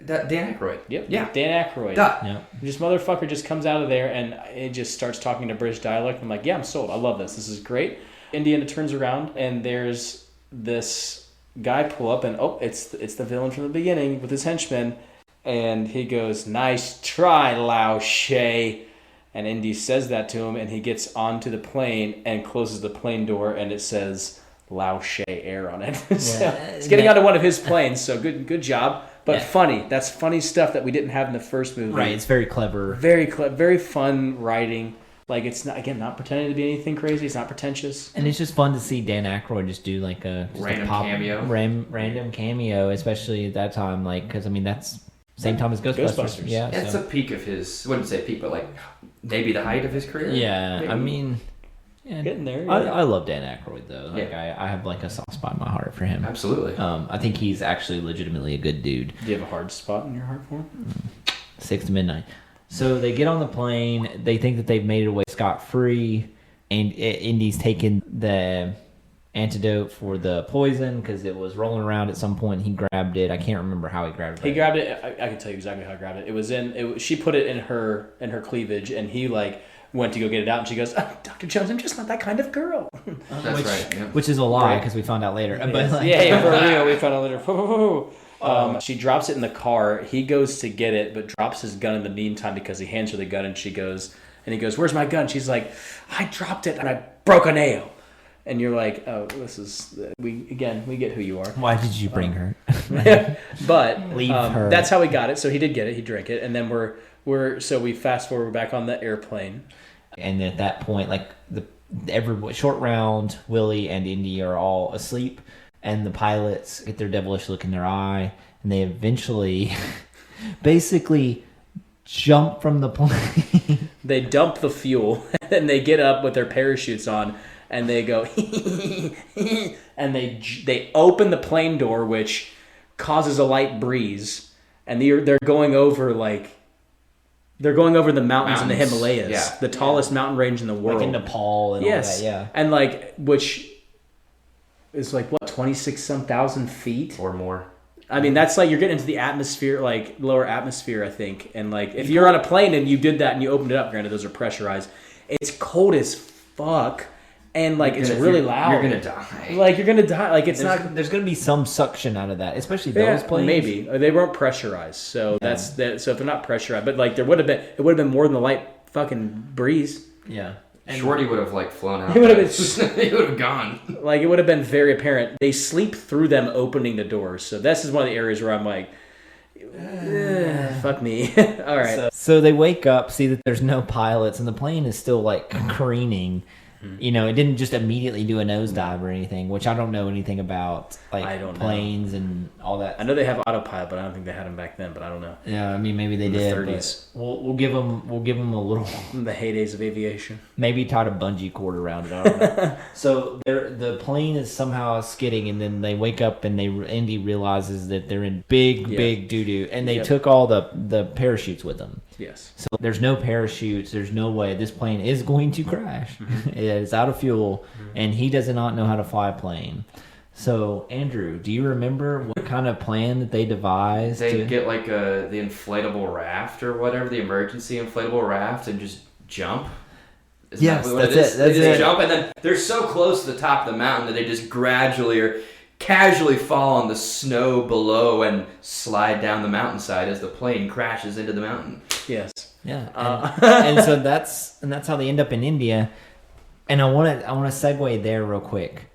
Aykroyd. Yep. Yeah. Dan Aykroyd. Duh. Yeah. This motherfucker just comes out of there and it just starts talking to British dialect. I'm like, yeah, I'm sold. I love this. This is great. Indiana turns around and there's this guy pull up and it's the villain from the beginning with his henchmen, and he goes, "Nice try, Lao She." And Indy says that to him, and he gets onto the plane and closes the plane door, and it says Lao She Air on it. So it's getting onto one of his planes, so good job. But funny. That's funny stuff that we didn't have in the first movie. Right, it's very clever. Very clever, very fun writing. Like, it's not pretending to be anything crazy. It's not pretentious. And it's just fun to see Dan Aykroyd just do like a random cameo. Random cameo, especially at that time, like, because I mean that's same time as Ghostbusters. Yeah, it's a peak of his. I wouldn't say peak, but like maybe the height of his career. Yeah, maybe. I mean, getting there. Yeah. I love Dan Aykroyd though. Like I have like a soft spot in my heart for him. Absolutely. I think he's actually legitimately a good dude. Do you have a hard spot in your heart for him? 6 to midnight. So they get on the plane. They think that they've made it away scot-free, and Indy's taking the antidote for the poison because it was rolling around at some point. He grabbed it. I can't remember how he grabbed it. He grabbed it. I can tell you exactly how he grabbed it. It was she put it in her cleavage, and he went to go get it out, and she goes, oh, Dr. Jones, I'm just not that kind of girl. That's right. Yeah. Which is a lie because we found out later. But for real, we found out later. She drops it in the car. He goes to get it, but drops his gun in the meantime because he hands her the gun, and he goes, where's my gun? She's like, I dropped it and I broke a nail. And you're like, oh, we get who you are. Why did you bring her? But leave her. That's how we got it. So he did get it. He drank it, and then we fast forward back on the airplane. And at that point, like Short Round, Willie, and Indy are all asleep, and the pilots get their devilish look in their eye, and they eventually, basically, jump from the plane. They dump the fuel, and they get up with their parachutes on. And they go, and they open the plane door, which causes a light breeze, and they're going over the mountains in the Himalayas, the tallest mountain range in the world, like in Nepal and all that, yeah, and which is 26-some thousand feet or more. I mean, that's you're getting into the atmosphere, lower atmosphere, I think, and if you're on a plane and you did that and you opened it up, granted those are pressurized, it's cold as fuck. And it's really loud. You're gonna die. You're gonna die. There's gonna be some suction out of that, especially those planes. Maybe they weren't pressurized, so that's that. So if they're not pressurized, but it would have been more than the light fucking breeze. Yeah. And Shorty would have flown out. He would have he would have gone. It would have been very apparent. They sleep through them opening the doors. So this is one of the areas where I'm like, fuck me. All right. So they wake up, see that there's no pilots, and the plane is still careening. You know, it didn't just immediately do a nosedive or anything, which I don't know anything about, planes and all that. I know they have autopilot, but I don't think they had them back then. But I don't know. Yeah, I mean maybe they did. In the 30s. We'll give them a little. The heydays of aviation. Maybe tied a bungee cord around it. I don't know. So the plane is somehow skidding, and then they wake up and Indy realizes that they're in big doo doo, and they took all the parachutes with them. Yes. So there's no parachutes. There's no way this plane is going to crash. It's out of fuel, and he does not know how to fly a plane. So, Andrew, do you remember what kind of plan that they devised? They get the inflatable raft or whatever, the emergency inflatable raft, and just jump. Yes, that's it. They just jump, and then they're so close to the top of the mountain that they just gradually or casually fall on the snow below and slide down the mountainside as the plane crashes into the mountain. Yes. Yeah. And so that's how they end up in India. And I want to segue there real quick.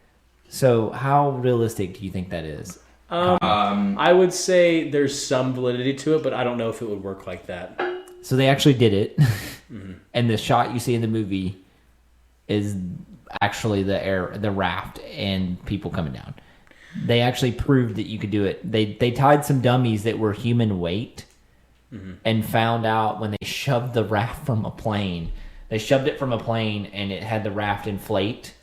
So how realistic do you think that is? I would say there's some validity to it, but I don't know if it would work like that. So they actually did it. And the shot you see in the movie is actually the raft and people coming down. They actually proved that you could do it. They tied some dummies that were human weight and found out when they shoved the raft from a plane. They shoved it from a plane and it had the raft inflate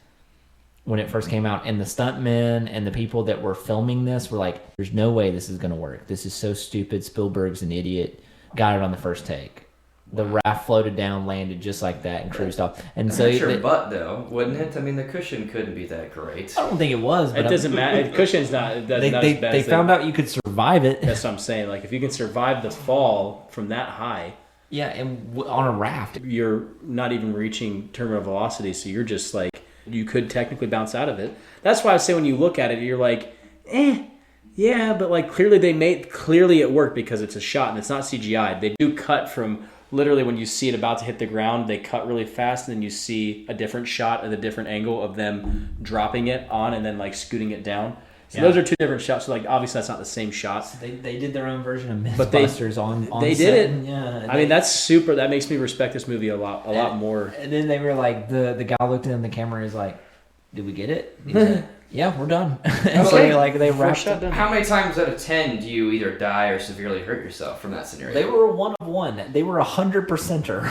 when it first came out. And the stuntmen and the people that were filming this were like, there's no way this is going to work. This is so stupid. Spielberg's an idiot. Got it on the first take. The raft floated down, landed just like that, and cruised off. And so your butt, though, wouldn't it? I mean, the cushion couldn't be that great. I don't think it was. But it doesn't matter. Cushion's not. That's not as bad. They found out you could survive it. That's what I'm saying. If you can survive the fall from that high, yeah, and on a raft, you're not even reaching terminal velocity, so you're just you could technically bounce out of it. That's why I say when you look at it, you're like, yeah, but clearly it worked because it's a shot and it's not CGI. They do cut from. Literally, when you see it about to hit the ground, they cut really fast, and then you see a different shot at a different angle of them dropping it on and then scooting it down. So those are two different shots. So obviously that's not the same shot. So they did their own version of Mythbusters on they set. did it. Yeah, I mean that's super. That makes me respect this movie a lot more. And then they were like, the guy looked in the camera and is like, "Did we get it?" He's like, "Yeah, we're done." And so they wrapped it. How many times out of 10 do you either die or severely hurt yourself from that scenario? They were 1 of 1. They were 100%er.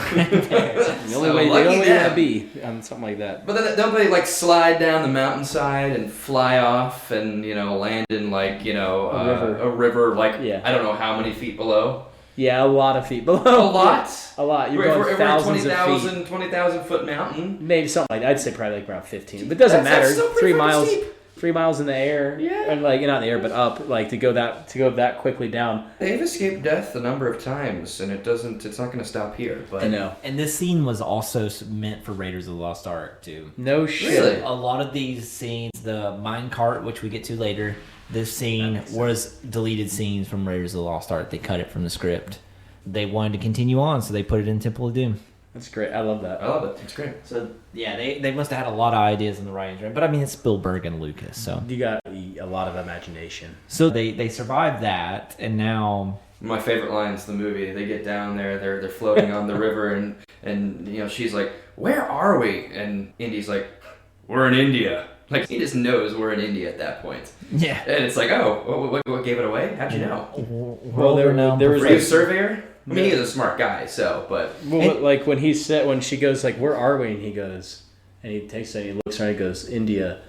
The only way you want to be on something like that. But then don't they slide down the mountainside and fly off and land in a river I don't know how many feet below? Yeah, a lot of feet. Below. A lot? A lot. You're If going we're thousands of feet. 20,000 foot mountain. Maybe something like I'd say probably like around 15. But it doesn't That's matter. still 3 pretty miles. steep. 3 miles in the air. Yeah. And like not in the air, but up. Like to go that quickly down. They've escaped death a number of times, and it's not going to stop here. But I know. And this scene was also meant for Raiders of the Lost Ark too. No shit. Really? A lot of these scenes, the mine cart, which we get to later, this scene was deleted scenes from Raiders of the Lost Ark. They cut it from the script. They wanted to continue on, so they put it in Temple of Doom. That's great. I love that. I love it. It's great. So yeah, they must have had a lot of ideas in the writing room. But I mean, it's Spielberg and Lucas, so You got a lot of imagination. so they survived that, and now My favorite lines in the movie. They get down there. They're floating on the river, and she's like, "Where are we?" And Indy's like, "We're in India." Like he just knows we're in India at that point. yeah. And it's like, oh, what gave it away? How'd you know? Well, there was Were you a surveyor? I mean, he is a smart guy, so, but... Well, like when she goes like, "Where are we?" and he goes, and he takes it, and he looks around, and he goes, "India,"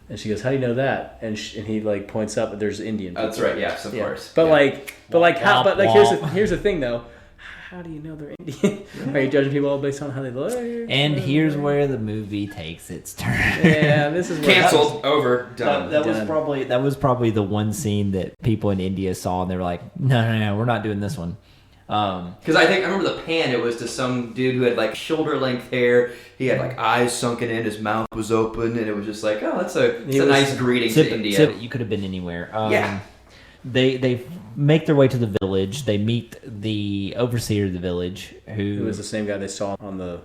and she goes, "How do you know that?" And he like points up, but there's Indian people. That's right, yes, of course. But Yeah. here's the thing though. How do you know they're Indian? Are you judging people all based on how they look? And here's where the movie takes its turn. Yeah, this is Canceled, over, done. That was probably the one scene that people in India saw, and they were like, "No, we're not doing this one." Because I remember the pan, it was to some dude who had like shoulder length hair. He had like eyes sunken in, his mouth was open, and it was just like, oh, that's a nice greeting to India. You could have been anywhere. Yeah. They make their way to the village. They meet the overseer of the village, Who was the same guy they saw on the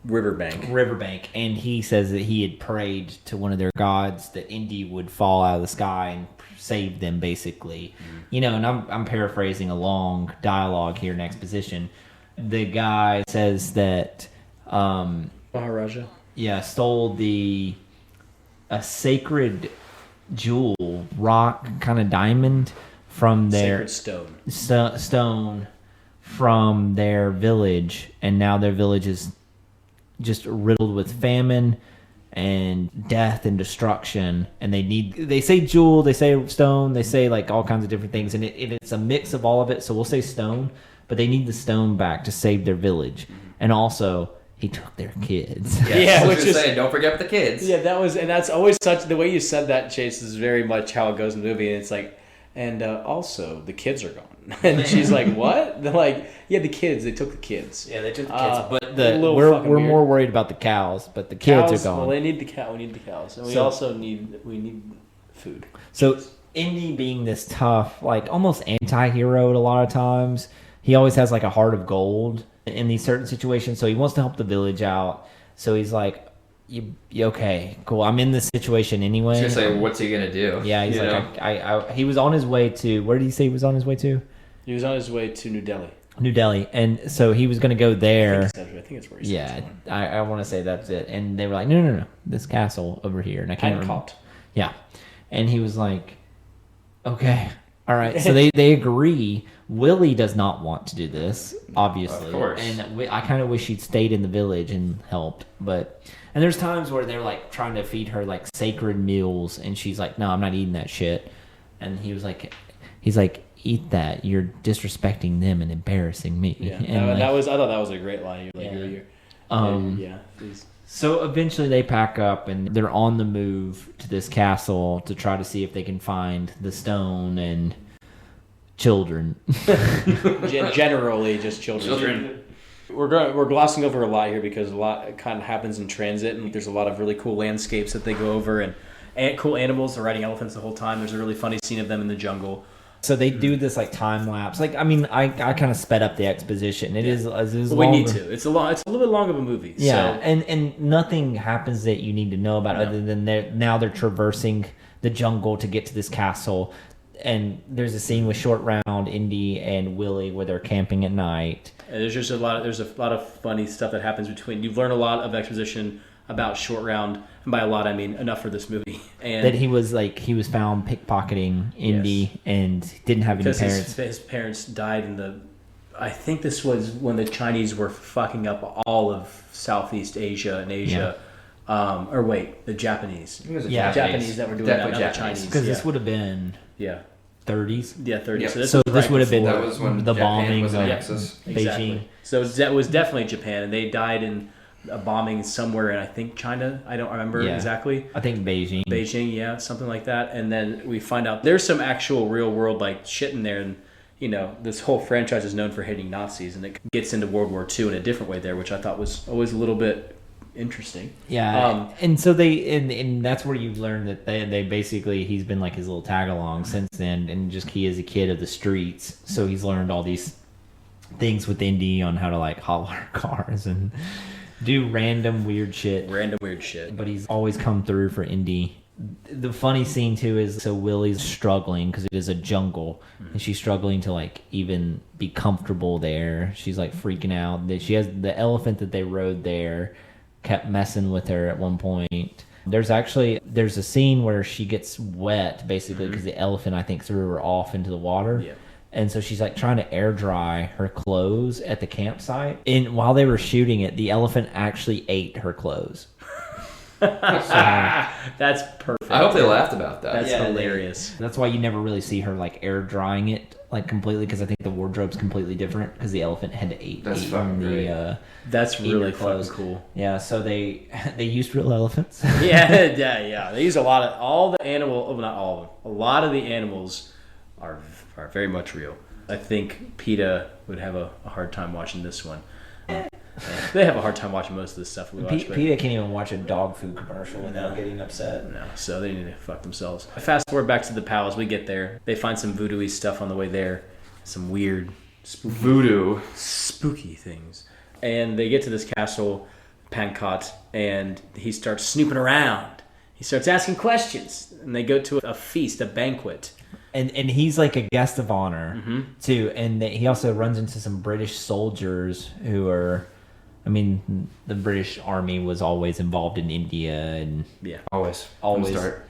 riverbank, and he says that he had prayed to one of their gods that Indy would fall out of the sky and save them, basically. And I'm paraphrasing a long dialogue here in exposition. The guy says that Maharaja. stole a sacred jewel, rock, kind of diamond from their Sacred stone from their village, and now their village is just riddled with famine and death and destruction. And they say jewel, they say stone, they say like all kinds of different things, and it's a mix of all of it. So we'll say stone, but they need the stone back to save their village. And also he took their kids. Yeah, which is saying, don't forget the kids. Yeah, that's always such the way you said that, Chase, is very much how it goes in the movie. And it's like, and also the kids are gone. And she's like, what? They're like, yeah, the kids. They took the kids. Yeah, they took the kids, but we're more worried about the cows. But the kids are gone. Well, they need the cow. We need the cows, and we also need food. So Indy, being this tough, like almost anti-hero at a lot of times, he always has like a heart of gold in these certain situations. So he wants to help the village out. So he's like, "You okay? Cool. I'm in this situation anyway." I was gonna say, what's he gonna do? Yeah, he's like, he was on his way to. Where did he say he was on his way to? He was on his way to New Delhi, and so he was going to go there. I think it's where he's Yeah, I want to say that's it. And they were like, no, this castle over here, and I can't remember. Yeah, and he was like, okay, all right. So they agree. Willie does not want to do this, obviously, of course. And I kind of wish he'd stayed in the village and helped, but. And there's times where they're like trying to feed her like sacred meals, and she's like, "No, I'm not eating that shit." And he's like, "Eat that. You're disrespecting them and embarrassing me." Yeah, and I thought that was a great line. You're please. So eventually they pack up and they're on the move to this castle to try to see if they can find the stone and children. Generally, just children. We're glossing over a lot here because a lot kind of happens in transit, and there's a lot of really cool landscapes that they go over, and cool animals. They're riding elephants the whole time. There's a really funny scene of them in the jungle. So they do this like time lapse. Like, I mean, I kind of sped up the exposition. It is well, we need to. It's a little bit long of a movie. Yeah, so. and nothing happens that you need to know about other than they're traversing the jungle to get to this castle. And there's a scene with Short Round, Indy, and Willie where they're camping at night. And there's a lot of funny stuff that happens between. You've learned a lot of exposition about Short Round, and by a lot I mean enough for this movie. And that he was found pickpocketing Indy and didn't have any parents. His parents died I think this was when the Chinese were fucking up all of Southeast Asia and Asia. Yeah. The Japanese. It was Yeah, Japanese that were doing that, not the Chinese. Because this would have been 30s. Yeah, 30s. Yep. So this So was this right would have been before- That was when the Japan bombing was of in Axis. Beijing. Exactly. So that was definitely Japan, and they died in a bombing somewhere in, I think, China. I don't remember Yeah. exactly. I think Beijing. Beijing, yeah, something like that. And then we find out there's some actual real world like shit in there, and this whole franchise is known for hating Nazis, and it gets into World War II in a different way there, which I thought was always a little bit interesting. Yeah, and so and that's where you learn that they basically, he's been like his little tag along since then, and just he is a kid of the streets, so he's learned all these things with Indy on how to like hotwire cars and do random weird shit. But he's always come through for Indy. The funny scene too is, so Willie's struggling because it is a jungle, and she's struggling to like even be comfortable there. She's like freaking out that she has the elephant that they rode there kept messing with her at one point. There's a scene where she gets wet basically because the elephant, I think, threw her off into the water. Yeah. And so she's like trying to air dry her clothes at the campsite. And while they were shooting it, the elephant actually ate her clothes. That's perfect. I hope they laughed about that. That's Yeah, hilarious. That's why you never really see her like air drying it like completely, because I think the wardrobe's completely different because the elephant had to eat. That's fucking great. That's eat really her clothes. fucking cool. Yeah, so they used real elephants. yeah. They use a lot of all the animal. Oh, not all of them. A lot of the animals are very much real. I think PETA would have a hard time watching this one. They have a hard time watching most of the stuff we watch. but- PETA can't even watch a dog food commercial without getting upset. No, so they need to fuck themselves. Fast forward back to the palace. We get there. They find some voodoo-y stuff on the way there. Some weird, spooky things. And they get to this castle, Pankot, and he starts snooping around. He starts asking questions. And they go to a feast, a banquet. And he's like a guest of honor too. And he also runs into some British soldiers who are, I mean, the British army was always involved in India, and Yeah. Always.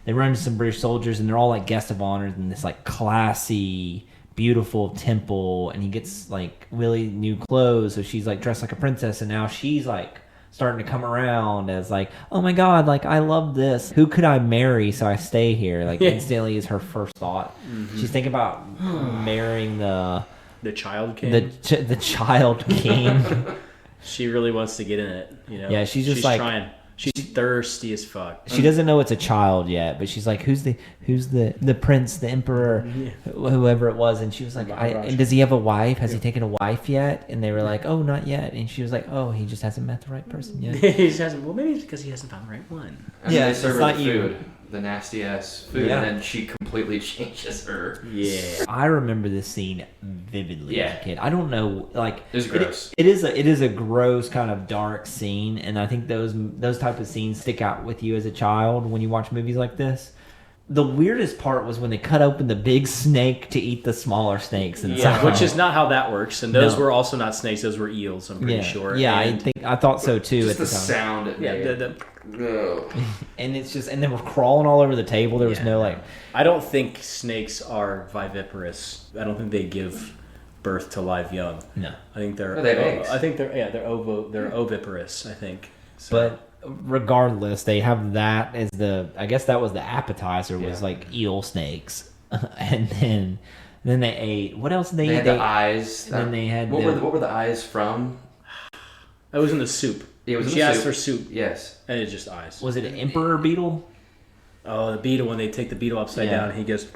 they run into some British soldiers, and they're all like guest of honor in this like classy, beautiful temple. And he gets like Willie new clothes, so she's like dressed like a princess, and now she's like starting to come around as like, oh my god, like I love this. Who could I marry so I stay here? Like instantly is her first thought. She's thinking about marrying the child king. the child king. She really wants to get in it. Yeah, she's just like- trying. She's thirsty as fuck. She doesn't know it's a child yet, but she's like, who's the prince, the emperor, whoever it was? And she was like, and does he have a wife? Has he taken a wife yet? And they were like, oh, not yet. And she was like, oh, he just hasn't met the right person yet. He just hasn't. Well, maybe it's because he hasn't found the right one. And Yeah, they it's serve her not the you. food, the nasty ass food, Yeah. and then she completely changes her. Yeah. I remember this scene vividly as a kid. I don't know, like It was gross. It is a gross kind of dark scene, and I think those type of scenes stick out with you as a child when you watch movies like this. The weirdest part was when they cut open the big snake to eat the smaller snakes inside. Yeah, which is not how that works. And those No. were also not snakes; those were eels. I'm pretty sure. Yeah, And, I thought so too Just at the the time. sound it yeah. made. Ugh. And it's just, and they were crawling all over the table. There was Yeah. no like, I don't think snakes are viviparous. I don't think they give birth to live young. no. I think they're. No, they have eggs. I think they're oviparous. I think. So, But regardless, they have that as I guess that was the appetizer, was like eel snakes. And then they ate, what else did they They eat? had the eyes. and then they had what were the eyes from? it was in the soup. It was in she the asked soup. for soup, Yes. and it's just eyes. Was it an emperor beetle? Oh, the beetle, when they take the beetle upside Yeah. down, he goes.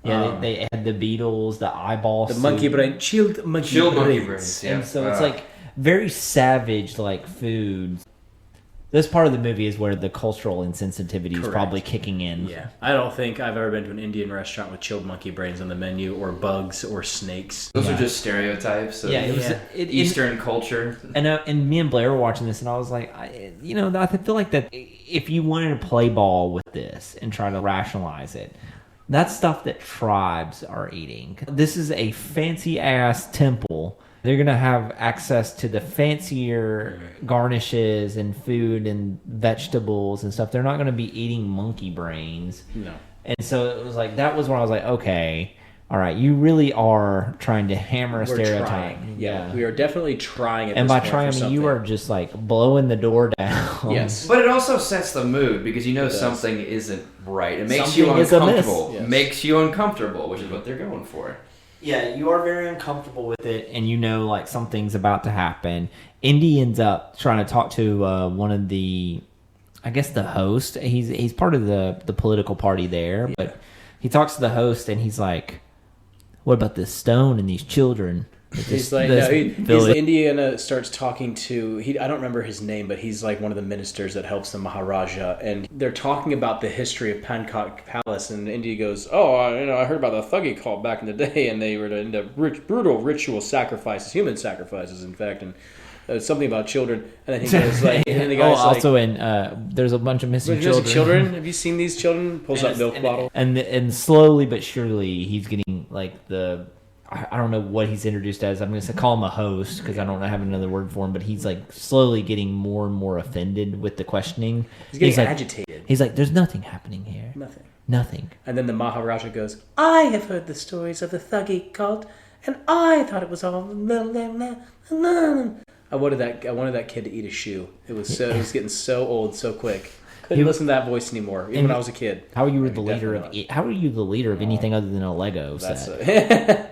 Yeah, they had the beetles, the eyeball The soup. monkey brain, chilled monkey Chilled monkey brains. brains. Yeah. And so it's like very savage like foods. This part of the movie is where the cultural insensitivity is Correct. probably kicking in. Yeah, I don't think I've ever been to an Indian restaurant with chilled monkey brains on the menu, or bugs, or snakes. Those Yeah. are just stereotypes of Yeah, it was Yeah. Eastern culture. And me and Blair were watching this, and I was like, I feel like that if you wanted to play ball with this and try to rationalize it, that's stuff that tribes are eating. This is a fancy ass temple. They're gonna have access to the fancier garnishes and food and vegetables and stuff. They're not gonna be eating monkey brains. No. And so it was like, that was when I was like, okay, all right, you really are trying to hammer a We're stereotype. trying. Yeah, we are definitely trying. And by trying, I mean you are just like blowing the door down. Yes. But it also sets the mood because you know something isn't right. It makes you Something is amiss. uncomfortable. Yes. Makes you uncomfortable, which is what they're going for. Yeah, you are very uncomfortable with it, and you know like something's about to happen. Indy ends up trying to talk to one of the, I guess the host. He's part of the political party there, but he talks to the host, and he's like, "What about this stone and these children?" He's like, no, he's Indiana starts talking to, I don't remember his name, but he's like one of the ministers that helps the Maharaja. And they're talking about the history of Pankot Palace. And India goes, I heard about the Thuggee cult back in the day. And they were into brutal ritual sacrifices, human sacrifices, in fact. And something about children. And then he goes like, and then the guy's also there's a bunch of missing children. Have you seen these children? Pulls up milk bottle. And slowly but surely he's getting like I don't know what he's introduced as. I'm going to call him a host because I don't have another word for him. But he's like slowly getting more and more offended with the questioning. He's getting like, agitated. He's like, "There's nothing happening here. Nothing." And then the Maharaja goes, "I have heard the stories of the Thuggee cult, and I thought it was all I wanted that kid to eat a shoe. It was getting so old so quick. Couldn't listen to that voice anymore, even when I was a kid. How are you the leader of anything other than a Lego set?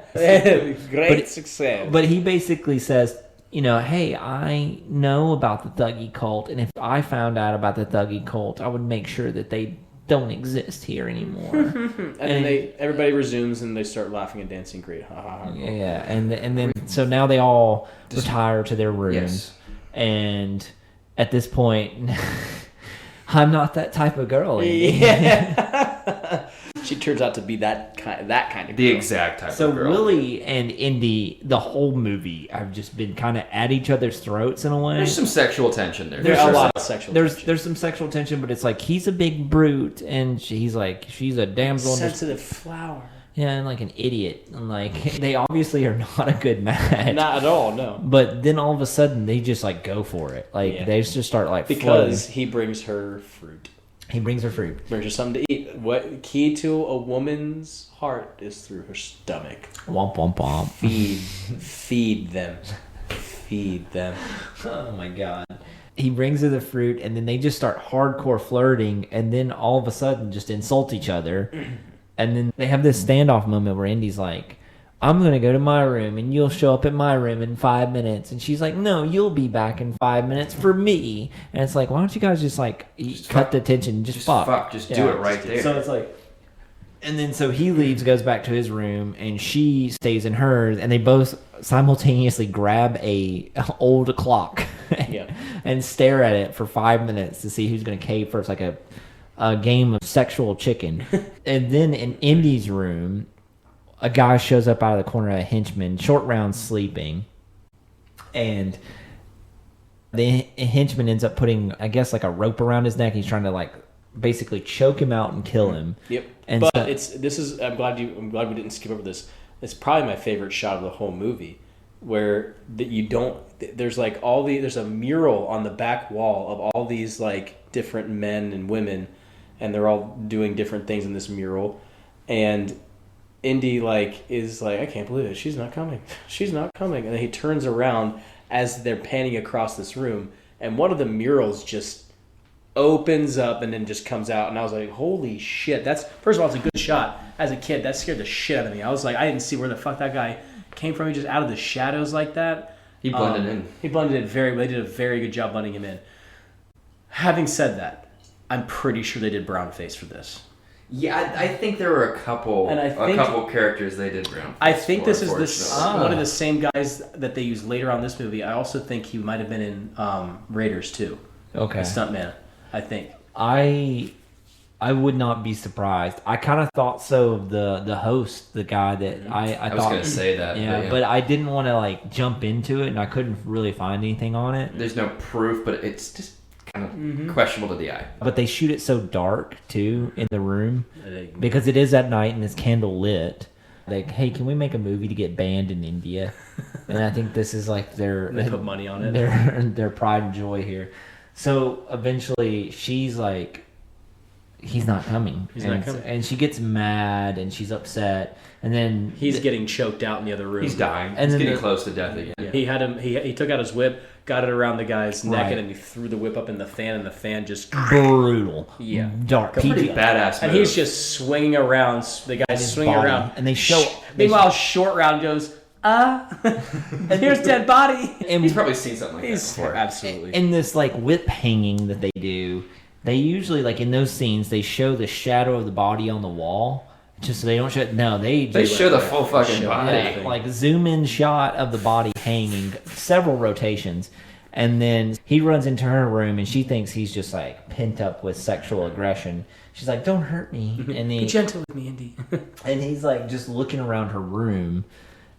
Great success. But he basically says, hey, I know about the Thuggee cult, and if I found out about the Thuggee cult, I would make sure that they don't exist here anymore. and then everybody resumes and they start laughing and dancing. Great. Yeah, and then so now they all retire to their rooms, and at this point, I'm not that type of girl. Andy. Yeah. She turns out to be that kind of girl. The exact type of girl. So Willie and Indy, the whole movie, have just been kind of at each other's throats in a way. There's some sexual tension there. There's a lot of sexual tension. There's some sexual tension, but it's like he's a big brute, and she's a damsel. Sensitive flower. Yeah, and like an idiot. And like they obviously are not a good match. Not at all, no. But then all of a sudden they just like go for it. Like they just start like because he brings her fruit. He brings her fruit. Brings her something to eat. What key to a woman's heart is through her stomach. Womp womp womp. Feed them. Feed them. Oh my god. He brings her the fruit, and then they just start hardcore flirting, and then all of a sudden just insult each other. And then they have this standoff moment where Indy's like, "I'm going to go to my room and you'll show up at my room in 5 minutes." And she's like, "No, you'll be back in 5 minutes for me." And it's like, why don't you guys just cut the tension? Just fuck. Just do it right there. So it's like, and then so he leaves, goes back to his room, and she stays in hers, and they both simultaneously grab a old clock and stare at it for 5 minutes to see who's going to cave first, like a game of sexual chicken. And then in Indy's room, a guy shows up out of the corner, a henchman, short round sleeping, and the henchman ends up putting, I guess, like a rope around his neck. He's trying to like basically choke him out and kill him. Yep. And I'm glad we didn't skip over this. It's probably my favorite shot of the whole movie, where there's a mural on the back wall of all these like different men and women, and they're all doing different things in this mural, and Indy is like, "I can't believe it. She's not coming. She's not coming." And then he turns around as they're panning across this room, and one of the murals just opens up and then just comes out. And I was like, "Holy shit!" That's, first of all, it's a good shot. As a kid, that scared the shit out of me. I was like, I didn't see where the fuck that guy came from. He just out of the shadows like that. He blended in. He blended in very well. They did a very good job blending him in. Having said that, I'm pretty sure they did brown face for this. Yeah, I think there were a couple characters they did brown face. I think this is one of the same guys that they used later on in this movie. I also think he might have been in Raiders too. Okay. The stuntman, I think. I would not be surprised. I kind of thought so of the host, the guy that I thought. Was going to say that. Yeah, but I didn't want to jump into it, and I couldn't really find anything on it. There's no proof, but it's just kind of questionable to the eye. But they shoot it so dark too in the room because it is at night and it's candle lit. Like, hey, can we make a movie to get banned in India? And I think this is like they put money on it. Their pride and joy here. So eventually she's like, he's not coming. He's not coming. And she gets mad and she's upset. And then he's getting choked out in the other room. He's dying. And he's then getting close to death again. Yeah. He had him. He took out his whip, got it around the guy's neck, Right. and then he threw the whip up in the fan, and the fan just brutal. Yeah. Dark. Pretty badass move. And he's just swinging around. The guy's swinging body. around, And they show. Meanwhile, Short Round goes, here's dead body. And He's probably seen something like that before. Absolutely. in this like whip hanging that they do, they usually like in those scenes they show the shadow of the body on the wall. Just so they don't show. No, they Show the full fucking Show body. everything. like zoom in shot of the body hanging, several rotations, and then he runs into her room and she thinks he's just like pent up with sexual aggression. She's like, "Don't hurt me," and Be he gentle with me, Indy. and he's like just looking around her room,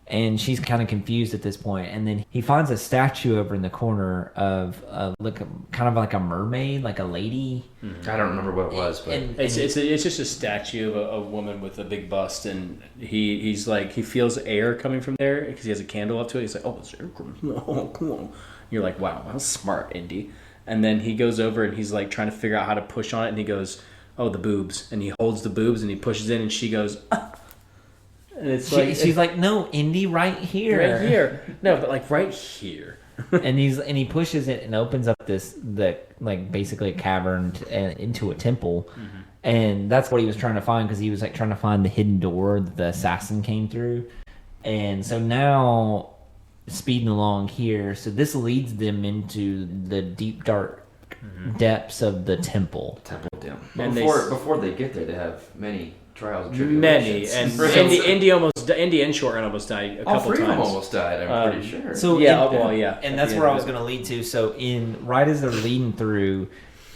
and she's kind of confused at this point. And then he finds a statue over in the corner of like kind of like a mermaid, like a lady. I don't remember what it was, but It's just a statue of a woman with a big bust, and he's like, he feels air coming from there because he has a candle up to it. He's like, oh, there's air coming. Oh, cool. You're like, wow, how smart, Indy. And then he goes over and he's like trying to figure out how to push on it, and he goes, oh, the boobs, and he holds the boobs and he pushes in, and she goes, ah. And it's She's like, "No, Indy, right here, right here, no, but like right here." and he pushes it and opens up like basically a cavern into a temple, and that's what he was trying to find because he was like trying to find the hidden door that the assassin came through, and so now speeding along here, so this leads them into the deep dark depths of the temple. Temple Doom. And Before they get there, they have many trials and Many, tribulations. and Indy and Short Round almost died a All couple three of them times. almost died, I'm pretty sure. So Yeah, and at that's the where end I was of it. going to lead to. So right as they're leading through,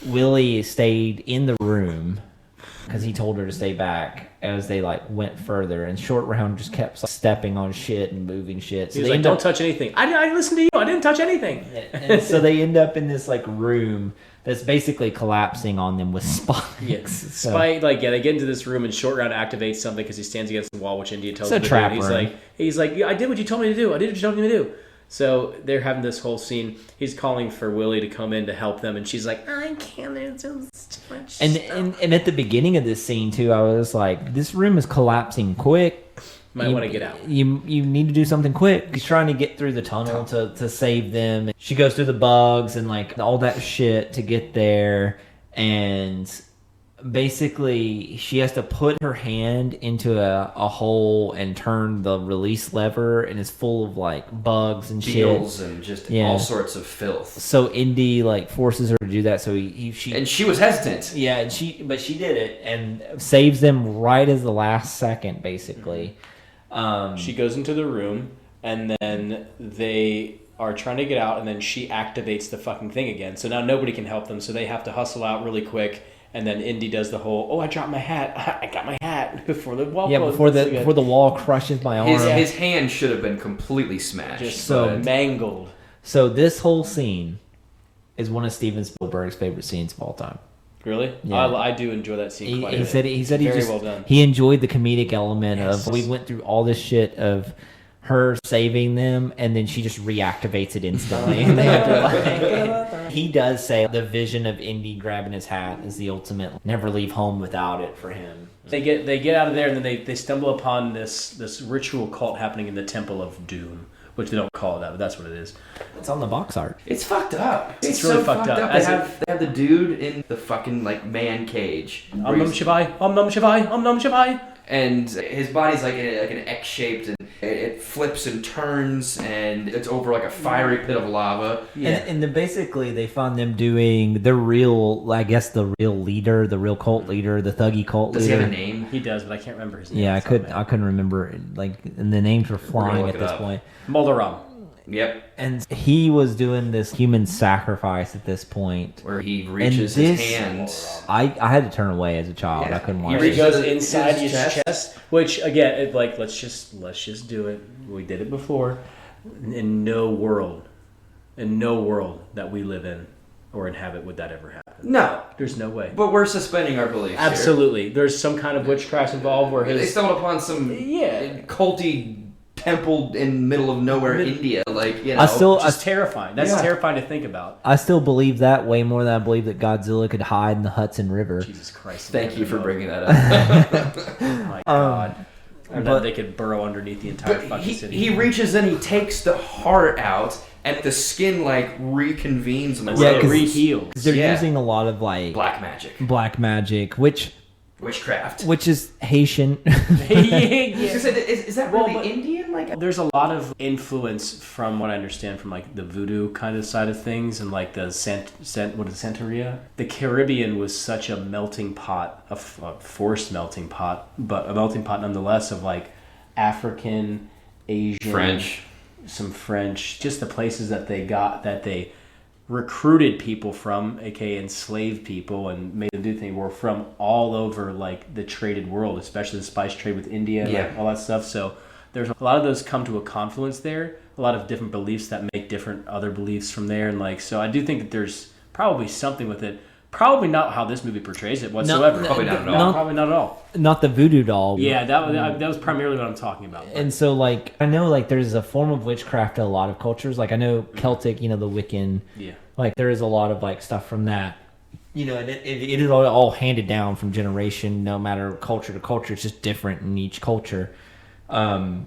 Willie stayed in the room because he told her to stay back as they like went further, and Short Round just kept like, stepping on shit and moving shit. So He was they like, end "Don't up, touch anything." I listened to you. I didn't touch anything. and so they end up in this like room that's basically collapsing on them with spikes. Yes, So- Spike. Like, yeah, they get into this room and Short Round activates something because he stands against the wall, which India tells It's him a to trap do. room. He's like, yeah, I did what you told me to do. I did what you told me to do. So they're having this whole scene. He's calling for Willie to come in to help them, and she's like, I can't. There's too much. And at the beginning of this scene too, I was like, this room is collapsing quick. Might want to get out. You need to do something quick. He's trying to get through the tunnel to save them. She goes through the bugs and like all that shit to get there, and basically she has to put her hand into a hole and turn the release lever, and it's full of like bugs and Beetles shit and just Yeah. all sorts of filth. So Indy like forces her to do that. So she And she was hesitant. yeah, and she did it and saves them right as the last second, basically. She goes into the room, and then they are trying to get out, and then she activates the fucking thing again. So now nobody can help them, so they have to hustle out really quick. And then Indy does the whole, oh, I dropped my hat. I got my hat before the wall. Yeah, closed before once again. the wall crushes my arm. His hand should have been completely smashed. Just So- mangled. So this whole scene is one of Steven Spielberg's favorite scenes of all time. Really? Yeah. I do enjoy that scene quite a He bit. said he Very just well done. he enjoyed the comedic element Yes. of we went through all this shit of her saving them, and then she just reactivates it instantly. And they have to, like, he does say the vision of Indy grabbing his hat is the ultimate never leave home without it for him. They get out of there, and then they stumble upon this ritual cult happening in the Temple of Doom, which they don't call it that, but that's what it is. It's on the box art. It's fucked up. It's really so fucked up. They As have the dude in the fucking like man cage. Om where Nam he's- Shivai, Om Nam Shivai, Om Nam Shivai. And his body's like an X-shaped, and it flips and turns, and it's over like a fiery pit of lava. Yeah. And then basically they find them doing the real, I guess the real leader, the real cult leader, the thuggy cult Does he leader. have a name? He does, but I can't remember his name. Yeah, I Off the top of my couldn't remember, like, and the names were flying look at it this up. point. head. Moldaram. Yep. And he was doing this human sacrifice at this point. Where he reaches his hand. I had to turn away as a child. Yeah. I couldn't He watch He it. reaches- goes his inside his chest. chest, which again, let's just do it. We did it before. In no world that we live in or inhabit would that ever happen. No. There's no way. But we're suspending our beliefs. Absolutely, there's some kind of witchcraft involved where Here. They his stumbled upon some Yeah. culty temple in the middle of nowhere, India. Like, you know, Just terrifying. That's terrifying to think about. I still believe that way more than I believe that Godzilla could hide in the Hudson River. Jesus Christ. Thank you for bringing that up. My God. Or that they could burrow underneath the entire fucking city. He reaches in, he takes the heart out, and the skin like reconvenes in the Yeah, road. because re-heals. they're Yeah. using a lot of like Black magic. Witchcraft. which is Haitian. Is that really but Indian? Like, there's a lot of influence from what I understand from like the voodoo kind of side of things and like the Santeria. The Caribbean was such a melting pot, a forced melting pot, but a melting pot nonetheless of like African, Asian, some French, just the places that they recruited people from, aka enslaved people, and made them do things were from all over like the traded world, especially the spice trade with India and like, all that stuff. So there's a lot of those come to a confluence there, a lot of different beliefs that make different other beliefs from there, and like so I do think that there's probably something with it. Probably not how this movie portrays it whatsoever. Probably not at all. Probably not at all. Not the voodoo doll. Yeah, that was primarily what I'm talking about. And so, like, I know, like, there's a form of witchcraft in a lot of cultures. Like, I know Celtic, you know, the Wiccan. Yeah. Like, there is a lot of, like, stuff from that. You know, and it is all handed down from generation, no matter culture to culture. It's just different in each culture. But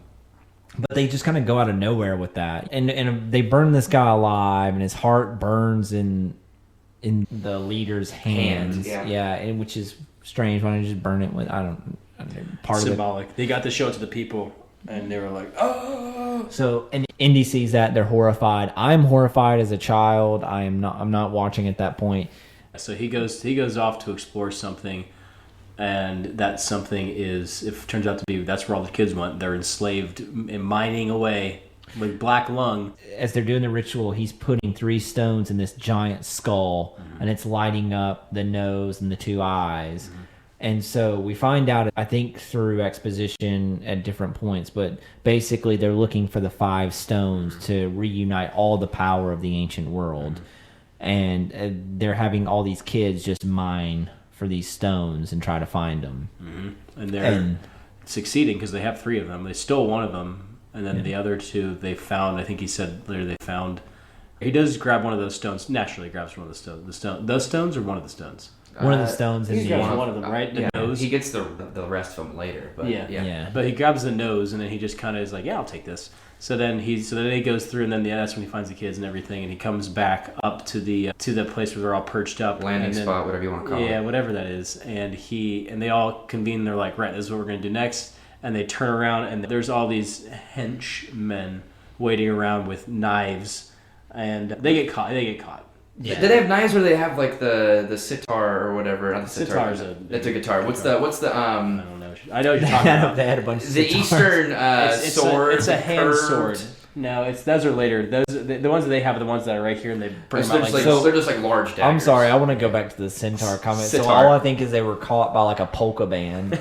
they just kind of go out of nowhere with that. And they burn this guy alive, and his heart burns in the leader's hands. Yeah, and which is strange. Why don't you just burn it with, I don't know, part symbolic. They got to show it to the people, and they were like, oh. So, and Indy sees that, they're horrified. I'm horrified as a child. I'm not watching at that point. So he goes off to explore something, and that something is, if it turns out to be, that's where all the kids went. They're enslaved and mining away with black lung. As they're doing the ritual, he's putting 3 stones in this giant skull, and it's lighting up the nose and the 2 eyes. And so we find out, I think through exposition at different points, but basically they're looking for the 5 stones to reunite all the power of the ancient world. And they're having all these kids just mine for these stones and try to find them. And they're succeeding because they have 3 of them. They stole one of them. And then the other 2 they found, I think he said later they found. He does grab one of those stones. Naturally grabs one of the stones. Those stones or one of the stones? One of the stones. He grabs one of them, right? The nose. He gets the rest of them later. But Yeah. But he grabs the nose, and then he just kind of is like, yeah, I'll take this. So then he goes through, and then that's when he finds the kids and everything, and he comes back up to the place where they're all perched up. Landing spot, whatever you want to call it. Yeah, whatever that is. And they all convene, and they're like, right, this is what we're going to do next. And they turn around, and there's all these henchmen waiting around with knives, and they get caught. Yeah. Do they have knives, or do they have like the sitar or whatever? Not the sitar. It's a guitar. What's the I don't know. I know what you're talking about. They had a bunch of the sitars. Eastern sword. It's a hand curved. sword. No, those are later. The ones that they have are the ones that are right here, and they bring So them out they're just like large daggers. I'm sorry, I want to go back to the centaur comment. So all I think is they were caught by like a polka band.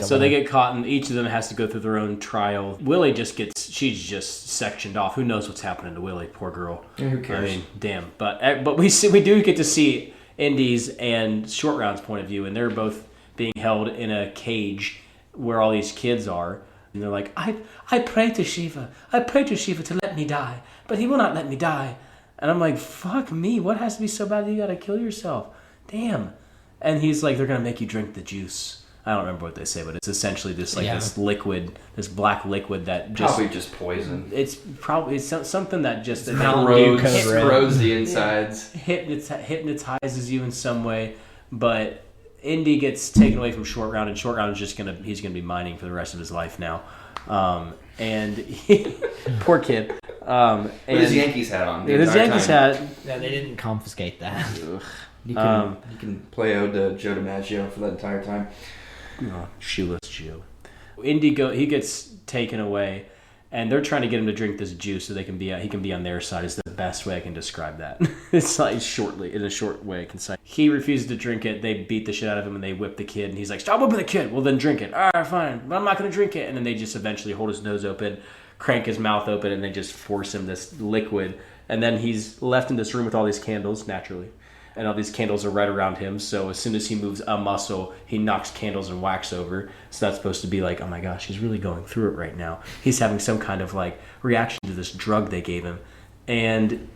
So they get caught, and each of them has to go through their own trial. Willie she's just sectioned off. Who knows what's happening to Willie? Poor girl. Yeah, who cares? I mean, damn. But we do get to see Indy's and Short Round's point of view, and they're both being held in a cage where all these kids are. And they're like, I pray to Shiva. I pray to Shiva to let me die, but he will not let me die. And I'm like, fuck me. What has to be so bad that you gotta kill yourself? Damn. And he's like, they're gonna make you drink the juice. I don't remember what they say, but it's essentially this this liquid, this black liquid that just probably just poison. It's probably something that just corrodes the insides. Hypnotizes you in some way, but Indy gets taken away from Short Round, and Short Round is he's gonna be mining for the rest of his life now. Poor kid. With his Yankees hat on. His Yankees hat. Yeah, they didn't confiscate that. You can play ode to Joe DiMaggio for that entire time. Shoeless Joe. Indy he gets taken away, and they're trying to get him to drink this juice so he can be on their side. Is the best way I can describe that. It's like in a short way I can say. He refuses to drink it. They beat the shit out of him, and they whip the kid, and he's like, stop whipping the kid. Well, then drink it. All right, fine, but I'm not going to drink it. And then they just eventually hold his nose open, crank his mouth open, and they just force him this liquid. And then he's left in this room with all these candles, naturally. and all these candles are right around him. So as soon as he moves a muscle, he knocks candles and wax over. So that's supposed to be like, oh my gosh, he's really going through it right now. He's having some kind of like reaction to this drug they gave him. And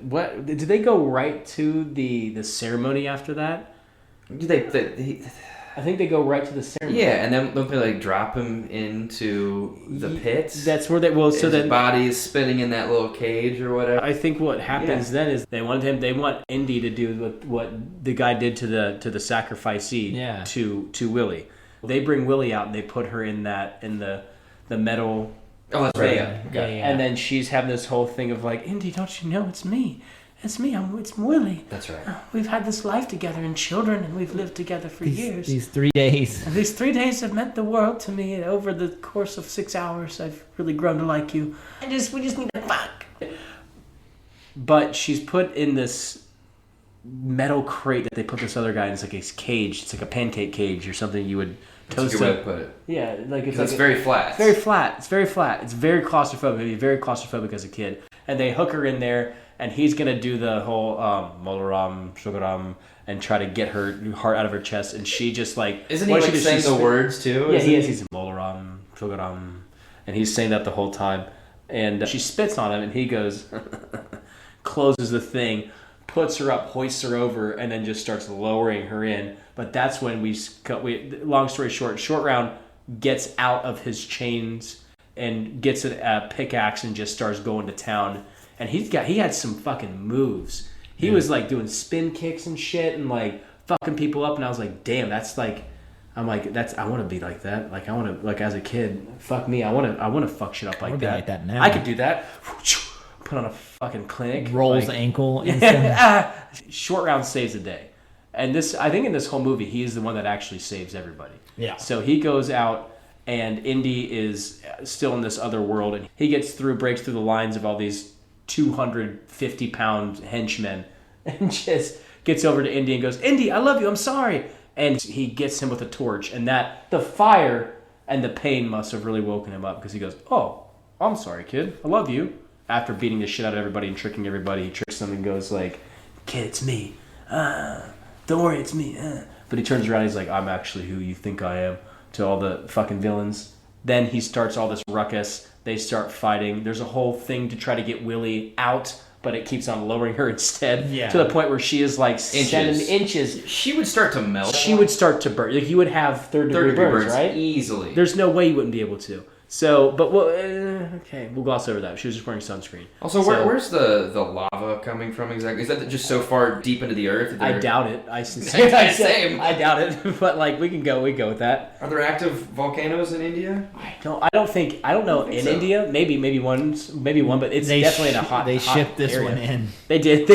what did they go right to the ceremony after that? I think they go right to the ceremony. Yeah, and then don't they like drop him into the pit? That's where they his body is spinning in that little cage or whatever. I think what happens then is they want Indy to do what the guy did to the sacrificee to Willie. They bring Willie out and they put her in the metal. Oh, that's right. Yeah. And then she's having this whole thing of like, Indy, don't you know it's me? It's me. It's Willie. That's right. We've had this life together and children, and we've lived together for years. These 3 days. And these 3 days have meant the world to me. And over the course of 6 hours, I've really grown to like you. We just need to fuck. But she's put in this metal crate that they put this other guy in. It's like a cage. It's like a pancake cage or something you would toast up. That's a good way to put it. Yeah, it's very flat. It's very flat. It's very flat. It's very claustrophobic. You're very claustrophobic as a kid. And they hook her in there. And he's going to do the whole Molaram, Sugaram, and try to get her heart out of her chest. And she just like... Isn't he like saying the words too? Yeah, he is. He's Molaram, Sugaram. And he's saying that the whole time. And she spits on him and he goes, closes the thing, puts her up, hoists her over, and then just starts lowering her in. But that's when long story short round gets out of his chains and gets a pickaxe and just starts going to town. And he had some fucking moves. He was like doing spin kicks and shit and like fucking people up. And I was like, damn, that's like, I want to be like that. Like I want to, like as a kid, fuck me. I want to fuck shit up like that. Like that now. I could do that. Put on a fucking clinic. Rolls ankle. Short round saves the day. And I think in this whole movie, he is the one that actually saves everybody. Yeah. So he goes out and Indy is still in this other world and he breaks through the lines of all these 250-pound henchmen and just gets over to Indy and goes, Indy, I love you, I'm sorry. And he gets him with a torch and that the fire and the pain must have really woken him up because he goes, oh, I'm sorry, kid, I love you. After beating the shit out of everybody and tricking everybody, he tricks them and goes like, kid, it's me. Don't worry, it's me. But he turns around and he's like, I'm actually who you think I am to all the fucking villains. Then he starts all this ruckus. They start fighting. There's a whole thing to try to get Willie out, but it keeps on lowering her instead. Yeah. To the point where she is like 7 inches. She would start to melt. She would start to burn. Like you would have third-degree burns, right? Easily. There's no way you wouldn't be able to. So, but we'll gloss over that. She was just wearing sunscreen. Also, where's the lava coming from exactly? Is that just so far deep into the earth? I doubt it. I doubt it. But like, we go with that. Are there active volcanoes in India? I don't know in so. India. Maybe one, but it's definitely in a hot. They shipped this area. one in. They did.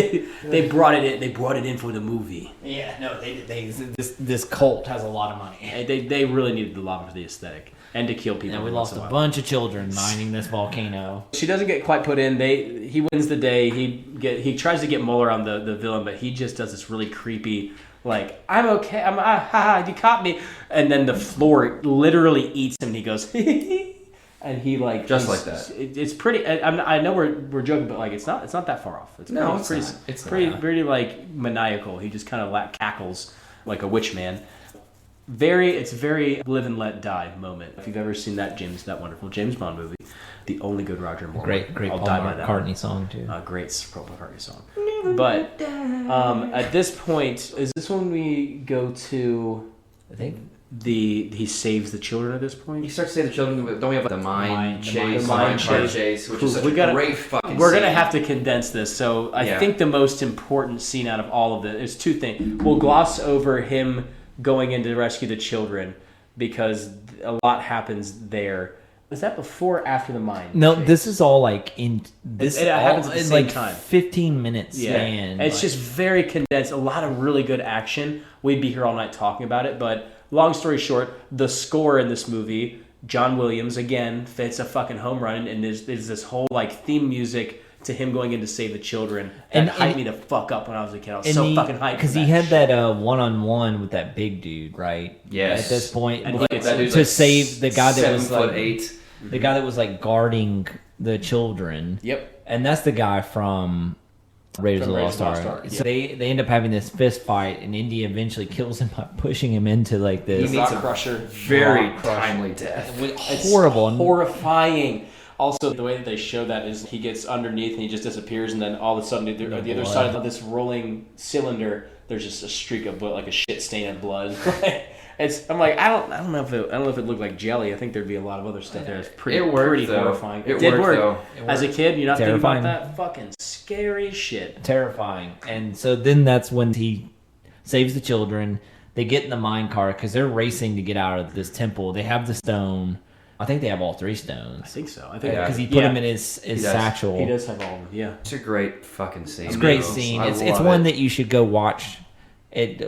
They brought it in. They brought it in for the movie. Yeah, no, this cult has a lot of money. And they really needed the lava for the aesthetic. And to kill people. And we lost a bunch of children mining this volcano. She doesn't get quite put in. He wins the day. He tries to get Muller on the villain, but he just does this really creepy, like, I'm okay. You caught me. And then the floor literally eats him and he goes, and he like just like that. It's pretty. I know we're joking, but like it's not that far off. It's pretty like maniacal. He just kind of cackles like a witch man. It's very live and let die moment. If you've ever seen that wonderful James Bond movie, the only good Roger Moore. Great I'll Paul McCartney song too. Great Paul McCartney song. But at this point, is this when we go to? I think he saves the children at this point. He starts to save the children. Don't we have the mine chase, which is a great fucking. We're gonna have to condense this. So I think the most important scene out of all of it is two things. We'll gloss over him going in to rescue the children because a lot happens there. Was that before or after the mine? No, this is all like in this. It happens at the same like time. 15 minutes. Yeah, span, and it's just very condensed. A lot of really good action. We'd be here all night talking about it, but long story short, the score in this movie, John Williams again fits a fucking home run, and there's this whole like theme music to him going in to save the children and hyped me to fuck up when I was a kid. I was so fucking hyped because he had that one-on-one with that big dude, right? Yes. At this point, and to save the guy that was like 7'8", the guy that was like guarding the children. Yep. And that's the guy from Raiders of the Raiders Lost of the Ark. Lost Ark, So they end up having this fist fight, and Indy eventually kills him by pushing him into like this. He meets a Crusher. very Rock Crusher. timely death. It's horrible. horrifying. Also, the way that they show that is he gets underneath and he just disappears, and then all of a sudden, the other blood. side of this rolling cylinder, there's just a streak of blood, like a shit stain of blood. I'm like, I don't know if it looked like jelly. I think there'd be a lot of other stuff there. It's pretty horrifying. It did worked, work. though. As a kid, you're not Terrifying. thinking about that. Fucking scary as shit. Terrifying. And so then that's when he saves the children. They get in the mine car because they're racing to get out of this temple. They have the stone. I think they have all 3 stones. I think so. I think Because he put them in his satchel. He does have all of them. Yeah. It's a great fucking scene. It's a great though. scene. I It's love one it. that you should go watch.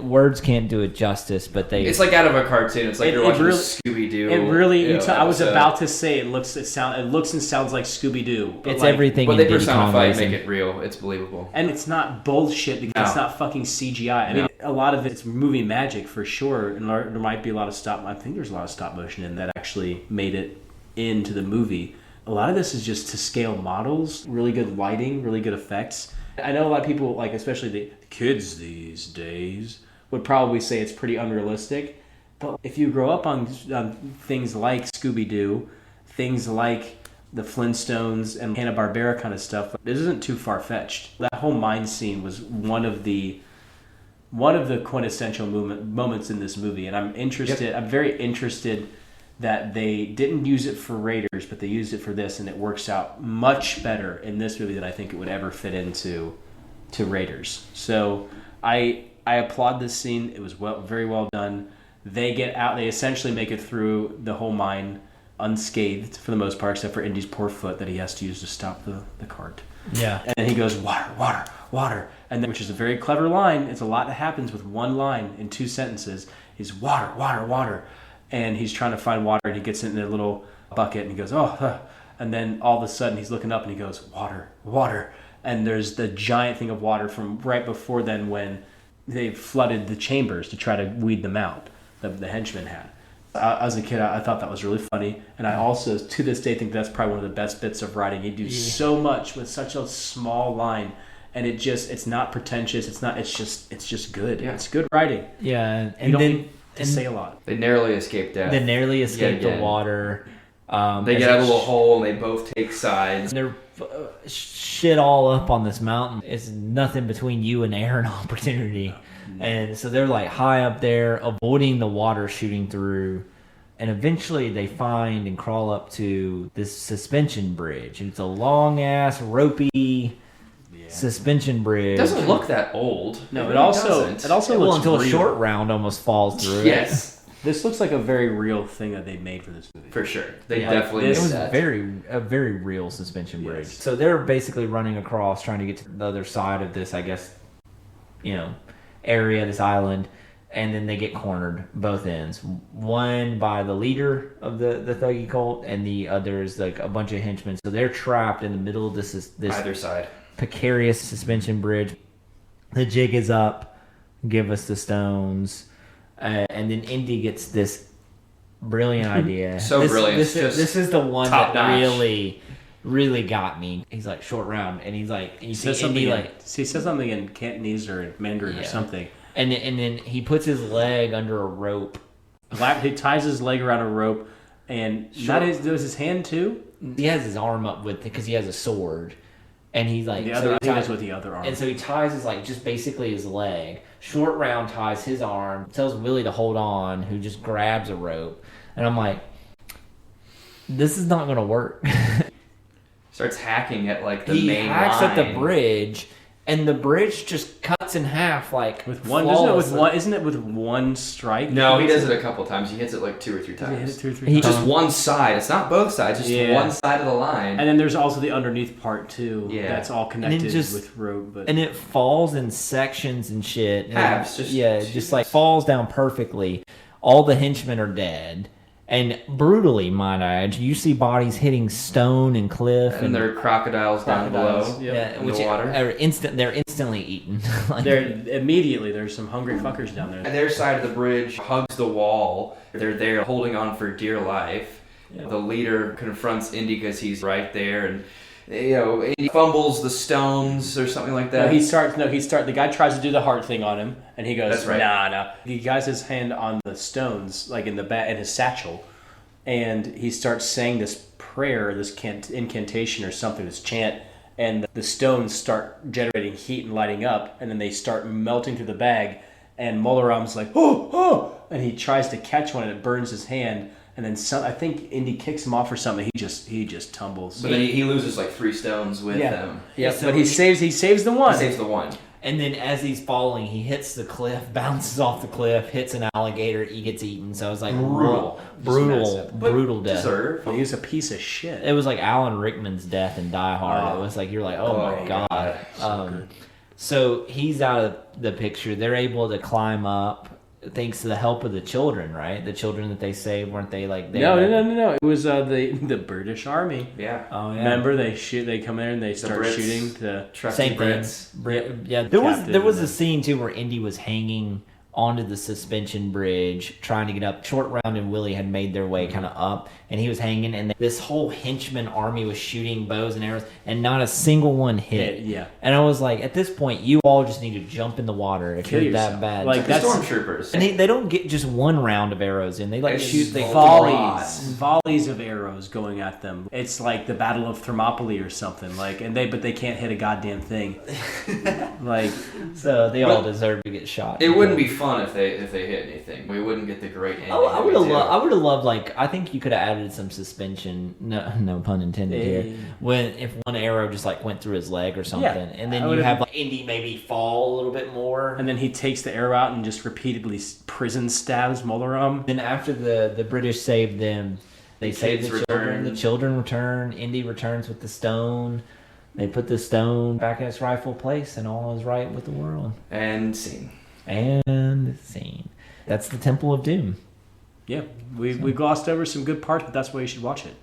Words can't do it justice, but they. It's like out of a cartoon. It's like you're watching really- Scooby Doo. It really. I was about to say it looks and sounds like Scooby Doo. It's everything. But they in Diddy Kong personify it, Racing. make it real. It's believable. And it's not bullshit because it's not fucking CGI. I mean, a lot of it's movie magic for sure, and there might be a lot of I think there's a lot of stop motion in that actually made it into the movie. A lot of this is just to scale models, really good lighting, really good effects. I know a lot of people, like especially the kids these days, would probably say it's pretty unrealistic. But if you grow up on things like Scooby-Doo, things like the Flintstones and Hanna-Barbera kind of stuff, this isn't too far-fetched. That whole mine scene was one of the quintessential moments in this movie, and I'm interested. Yep. I'm very interested that they didn't use it for Raiders, but they used it for this, and it works out much better in this movie than I think it would ever fit into Raiders. So I applaud this scene. It was very well done. They get out. They essentially make it through the whole mine unscathed for the most part, except for Indy's poor foot that he has to use to stop the cart. Yeah. And then he goes, water, water, water. And then, which is a very clever line. It's a lot that happens with one line in 2 sentences. Is water, water, water. And he's trying to find water, and he gets in a little bucket, and he goes, and then all of a sudden he's looking up, and he goes, water, water. And there's the giant thing of water from right before then when they flooded the chambers to try to weed them out, the henchmen had. As a kid, I thought that was really funny, and I also, to this day, think that's probably one of the best bits of writing. You do so much with such a small line, and it's not pretentious. It's just good. Yeah. It's good writing. Yeah, and you don't need to say a lot. They narrowly escape death. They narrowly escape the water. They get out of a little hole, and they both take sides. They're shit all up on this mountain. It's nothing between you and air and opportunity. And so they're like high up there, avoiding the water shooting through. And eventually they find and crawl up to this suspension bridge. And it's a long ass, ropey suspension bridge. It doesn't look that old. No, it also looks until real. a short round almost falls through it. Yes. This looks like a very real thing that they made for this movie. For sure. They Yeah, definitely it did was that. a very real suspension bridge. Yes. So they're basically running across, trying to get to the other side of this, I guess, area, this island, and then they get cornered both ends. One by the leader of the thuggy cult, and the other is like a bunch of henchmen. So they're trapped in the middle of this Either side. precarious suspension bridge. The jig is up. Give us the stones. And then Indy gets this brilliant idea. Brilliant. This is the one that top-notch. really got me. He's like, short round, and he's like, and you He see says Indy something. like, He says something in Cantonese or Mandarin or something. and then he puts his leg under a rope. He ties his leg around a rope, and that was his hand too. He has his arm up with because he has a sword, and he's like, The so other he I think ties- is with the other arm. And so he ties his like just basically his leg. Short round ties his arm, tells Willie to hold on, who just grabs a rope. And I'm like, this is not going to work. Starts hacking at like the He main hacks line. at the bridge, and the bridge just cuts in half like with one, flawlessly. isn't it with one strike? No, he does it a couple times. He hits it like 2 or 3 Does he hit times. it 2 or 3 times? Just one side. It's not both sides. Just one side of the line. And then there's also the underneath part too. Yeah. That's all And connected just- with rope. But And it falls in sections and shit. And Halves, just like falls down perfectly. All the henchmen are dead. And brutally, might I add, you see bodies hitting stone and cliff. and there are crocodiles down below Yep. in the water. They're instantly eaten. Like, there's some hungry fuckers down there. And their side of the bridge hugs the wall. They're there holding on for dear life. Yeah. The leader confronts Indy because he's right there, and he fumbles the stones or something like that. The guy tries to do the heart thing on him, and he goes, That's right. nah. He has his hand on the stones, like in his satchel, and he starts saying this prayer, this incantation or something, this chant, and the stones start generating heat and lighting up, and then they start melting through the bag, and Molaram's like, oh, and he tries to catch one, and it burns his hand. And then I think Indy kicks him off or something. He just tumbles. But then he loses like 3 stones with them. Yeah, So but he saves the one. He saves the one. And then as he's falling, he hits the cliff, bounces off the cliff, hits an alligator, he gets eaten. So it was like brutal death. Deserved. He was a piece of shit. It was like Alan Rickman's death in Die Hard. It was like, you're like, oh my God. So he's out of the picture. They're able to climb up thanks to the help of the children, right? The children that they saved, weren't they like... No. It was the British Army. Yeah. Oh, yeah. Remember, they come in and they start shooting the... Same thing. Yeah, there was a scene, too, where Indy was hanging onto the suspension bridge, trying to get up. Short Round and Willie had made their way kind of up, and he was hanging, and this whole henchman army was shooting bows and arrows, and not a single one hit. Yeah. And I was like, at this point, you all just need to jump in the water if Kill you're yourself. that bad. Like, The that's stormtroopers. And they don't get just one round of arrows in. They like It's shoot the volleys of arrows going at them. It's like the Battle of Thermopylae or something. Like, but they can't hit a goddamn thing. Like, So they all deserve to get shot. It wouldn't be fun if they hit anything. We wouldn't get the great ending. I would have loved, like, I think you could have added some suspension. No pun intended here. If one arrow just like went through his leg or something, and then you have like Indy maybe fall a little bit more, and then he takes the arrow out and just repeatedly prison stabs Molaram. Then after the British saved them, they saved the children. The children return. Indy returns with the stone. They put the stone back in its rightful place, and all is right with the world. And scene. That's the Temple of Doom. Yeah, we glossed over some good parts, but that's why you should watch it.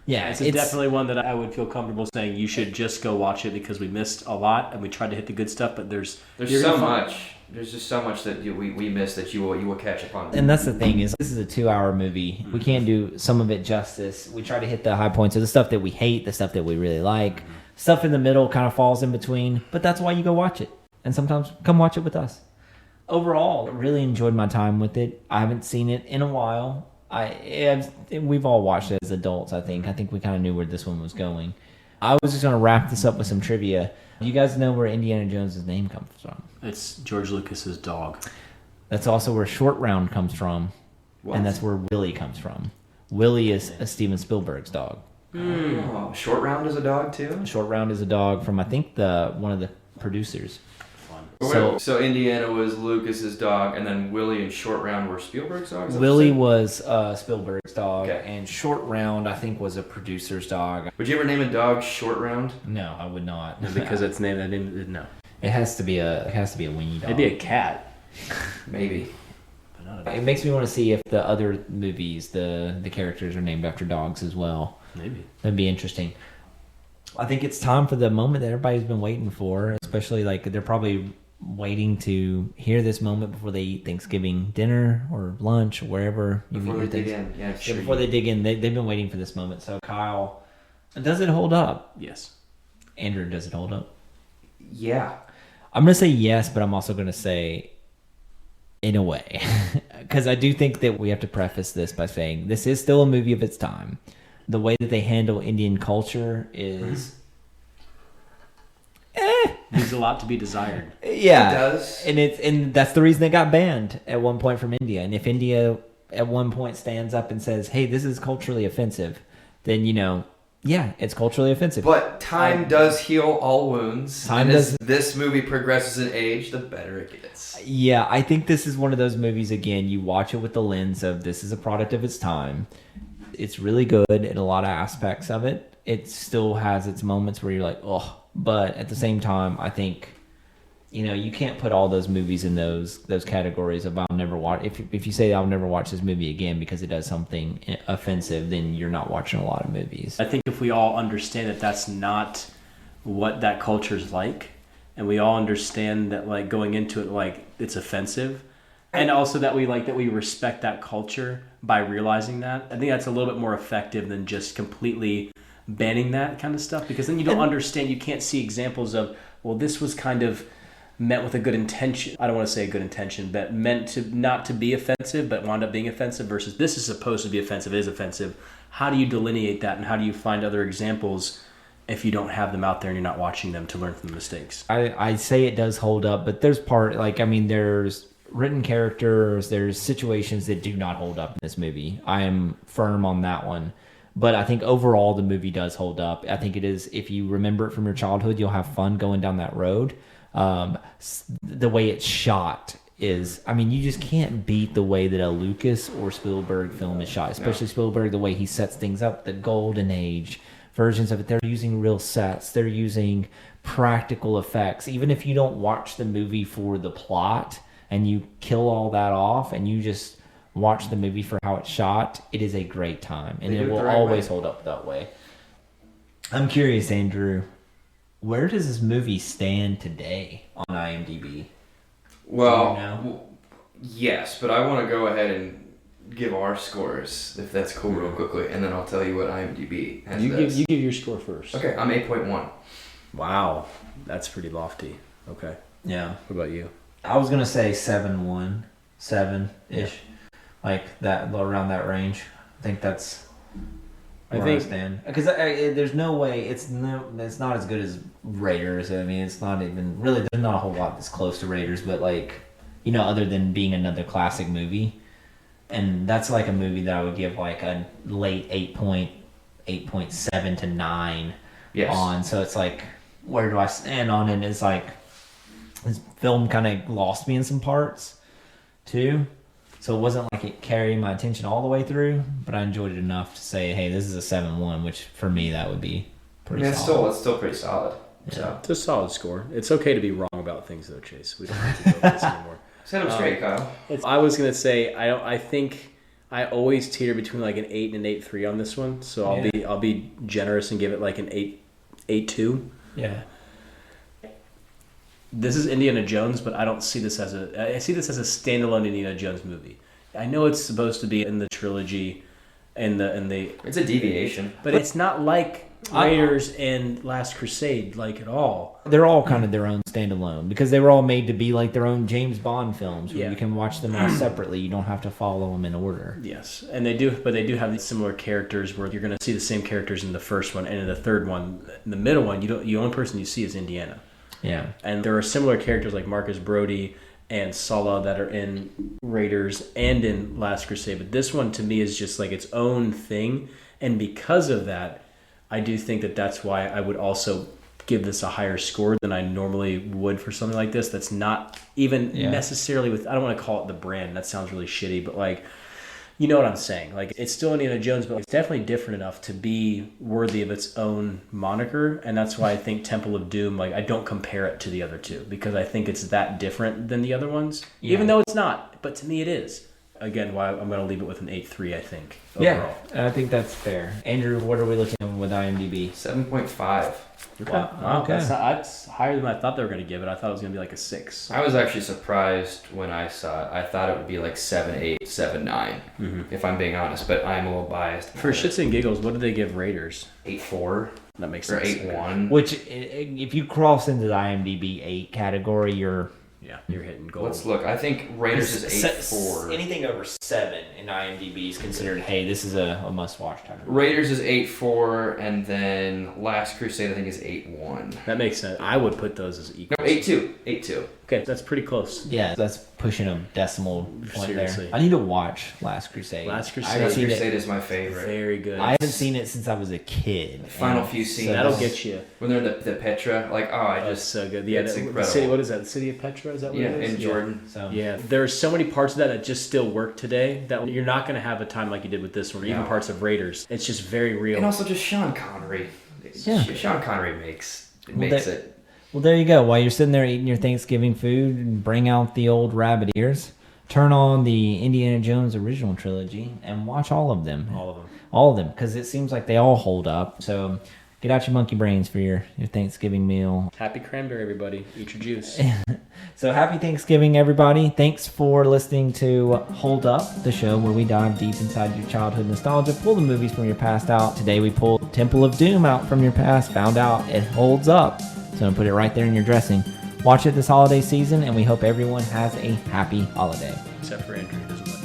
Yeah, it's definitely one that I would feel comfortable saying you should just go watch it, because we missed a lot and we tried to hit the good stuff, but there's so much. There's just so much that we missed that you will catch up on. And that's the thing, is this is a 2-hour movie. We can't do some of it justice. We try to hit the high points of the stuff that we hate, the stuff that we really like. Stuff in the middle kind of falls in between, but that's why you go watch it. And sometimes come watch it with us. Overall, I really enjoyed my time with it. I haven't seen it in a while. We've all watched it as adults, I think. I think we kind of knew where this one was going. I was just going to wrap this up with some trivia. Do you guys know where Indiana Jones' name comes from? It's George Lucas's dog. That's also where Short Round comes from. What? And that's where Willie comes from. Willie is Steven Spielberg's dog. Oh, Short Round is a dog too? Short Round is a dog from, I think, one of the producers. So Indiana was Lucas's dog, and then Willie and Short Round were Spielberg's dogs? Willie was Spielberg's dog, Okay. and Short Round, I think, was a producer's dog. Would you ever name a dog Short Round? No, I would not. Because it's named that name. No, it has to be a weenie dog. maybe a cat. Maybe. It makes me want to see if the other movies, the characters are named after dogs as well. Maybe that'd be interesting. I think it's time for the moment that everybody's been waiting for, especially like they're probably waiting to hear this moment before they eat Thanksgiving dinner or lunch or wherever you Before eat they your dig things. in. Yeah, Yeah, before they dig in, they've been waiting for this moment. So Kyle, does it hold up? yes. Andrew, does it hold up? Yeah. I'm going to say yes, but I'm also going to say in a way. Because I do think that we have to preface this by saying this is still a movie of its time. The way that they handle Indian culture is... Leaves a lot to be desired. Yeah. It does. And that's the reason it got banned at one point from India. And if India at one point stands up and says, hey, this is culturally offensive, then, yeah, it's culturally offensive. But time does heal all wounds. Time and does. as this movie progresses in age, the better it gets. Yeah, I think this is one of those movies, again, you watch it with the lens of this is a product of its time. It's really good in a lot of aspects of it. It still has its moments where you're like, oh. But at the same time, I think, you can't put all those movies in those categories of I'll never watch. If you say I'll never watch this movie again because it does something offensive, then you're not watching a lot of movies. I think if we all understand that that's not what that culture is like, and we all understand that, like, going into it, like, it's offensive, and also that we respect that culture by realizing that, I think that's a little bit more effective than just completely banning that kind of stuff, because then you don't understand. You can't see examples of, well, this was kind of meant with a good intention. I don't want to say a good intention, but meant to not to be offensive, but wound up being offensive, versus this is supposed to be offensive, it is offensive. How do you delineate that, and how do you find other examples if you don't have them out there and you're not watching them to learn from the mistakes? I say it does hold up, but there's there's written characters, there's situations that do not hold up in this movie. I am firm on that one. But I think overall the movie does hold up. I think it is, if you remember it from your childhood, you'll have fun going down that road. The way it's shot is, I mean, you just can't beat the way that a Lucas or Spielberg film is shot, especially Spielberg, the way he sets things up, the golden age versions of it. They're using real sets. They're using practical effects. Even if you don't watch the movie for the plot and you kill all that off and you just watch the movie for how it's shot, it is a great time. And it will always hold up that way. I'm curious, Andrew, where does this movie stand today on IMDb? Well, yes, but I want to go ahead and give our scores, if that's cool, real quickly, and then I'll tell you what IMDb has. You give your score first. Okay, I'm 8.1. Wow, that's pretty lofty. Okay. Yeah. What about you? I was going to say 7-1, 7-ish, like that, around that range. I think that's where I stand. Because there's no way, it's not as good as Raiders. I mean, it's not even, really, there's not a whole lot that's close to Raiders, but like, you know, other than being another classic movie. And that's like a movie that I would give like a late 8.7 to 9 on. So it's like, where do I stand on it? It's like, this film kind of lost me in some parts too. So it wasn't like it carried my attention all the way through, but I enjoyed it enough to say, hey, this is a 7-1, which for me, that would be pretty solid. It's still pretty solid. Yeah. So. It's a solid score. It's okay to be wrong about things, though, Chase. We don't have to go with this anymore. Set them straight, Kyle. I was gonna say I think I always teeter between like an 8 and an 8.3 on this one. So I'll be generous and give it like an 8.2. Yeah. This is Indiana Jones, but I don't see this as I see this as a standalone Indiana Jones movie. I know it's supposed to be in the trilogy, It's a deviation, but it's not like Raiders and Last Crusade like at all. They're all kind of their own standalone because they were all made to be like their own James Bond films where you can watch them all separately. You don't have to follow them in order. Yes, and they do have these similar characters where you're going to see the same characters in the first one and in the third one. In the middle one, the only person you see is Indiana. Yeah, and there are similar characters like Marcus Brody and Sala that are in Raiders and in Last Crusade, but this one to me is just like its own thing, and because of that, I do think that that's why I would also give this a higher score than I normally would for something like this. That's not even necessarily with, I don't want to call it the brand. That sounds really shitty, but like, you know what I'm saying? Like, it's still Indiana Jones, but it's definitely different enough to be worthy of its own moniker. And that's why I think Temple of Doom, like, I don't compare it to the other two because I think it's that different than the other ones, even though it's not. But to me, it is. Again, why I'm going to leave it with an 8.3, I think, overall. Yeah, I think that's fair. Andrew, what are we looking at with IMDb? 7.5. Okay. Wow. Okay. That's higher than I thought they were going to give it. I thought it was going to be like a 6. I was actually surprised when I saw it. I thought it would be like 7.8, 7.9, if I'm being honest, but I'm a little biased. For shits and giggles, what did they give Raiders? 8.4. That makes or sense. 8.1. Which, if you cross into the IMDb 8 category, you're hitting gold. Let's look. I think Raiders is 8.4. Anything over 7 in IMDb is considered, hey, this is a must-watch title. Raiders is 8.4, and then Last Crusade I think is 8.1. That makes sense. I would put those as equal. No, 8.2. 8.2. Okay, that's pretty close. Yeah, that's pushing a decimal point Seriously. there. I need to watch Last Crusade. Last Crusade. I haven't Last seen Crusade it. is my favorite. Very good. I haven't seen it since I was a kid. The final few scenes. That'll get you. When they're in the Petra, like, That's so good. Yeah, it's the incredible. city, what is that? The city of Petra? Is that what it is? In Jordan. So Yeah, there are so many parts of that just still work today that you're not going to have a time like you did with this one, or even parts of Raiders. It's just very real. And also just Sean Connery. Yeah. Sean Connery makes it. Well, there you go. While you're sitting there eating your Thanksgiving food, bring out the old rabbit ears, turn on the Indiana Jones original trilogy, and watch all of them. All of them. All of them, because it seems like they all hold up. So Get out your monkey brains for your Thanksgiving meal. Happy cranberry, everybody. Eat your juice. So happy Thanksgiving, everybody. Thanks for listening to Hold Up, the show where we dive deep inside your childhood nostalgia, pull the movies from your past out. Today we pulled Temple of Doom out from your past, found out it holds up. So I'm put it right there in your dressing. Watch it this holiday season, and we hope everyone has a happy holiday. Except for Andrew, he doesn't like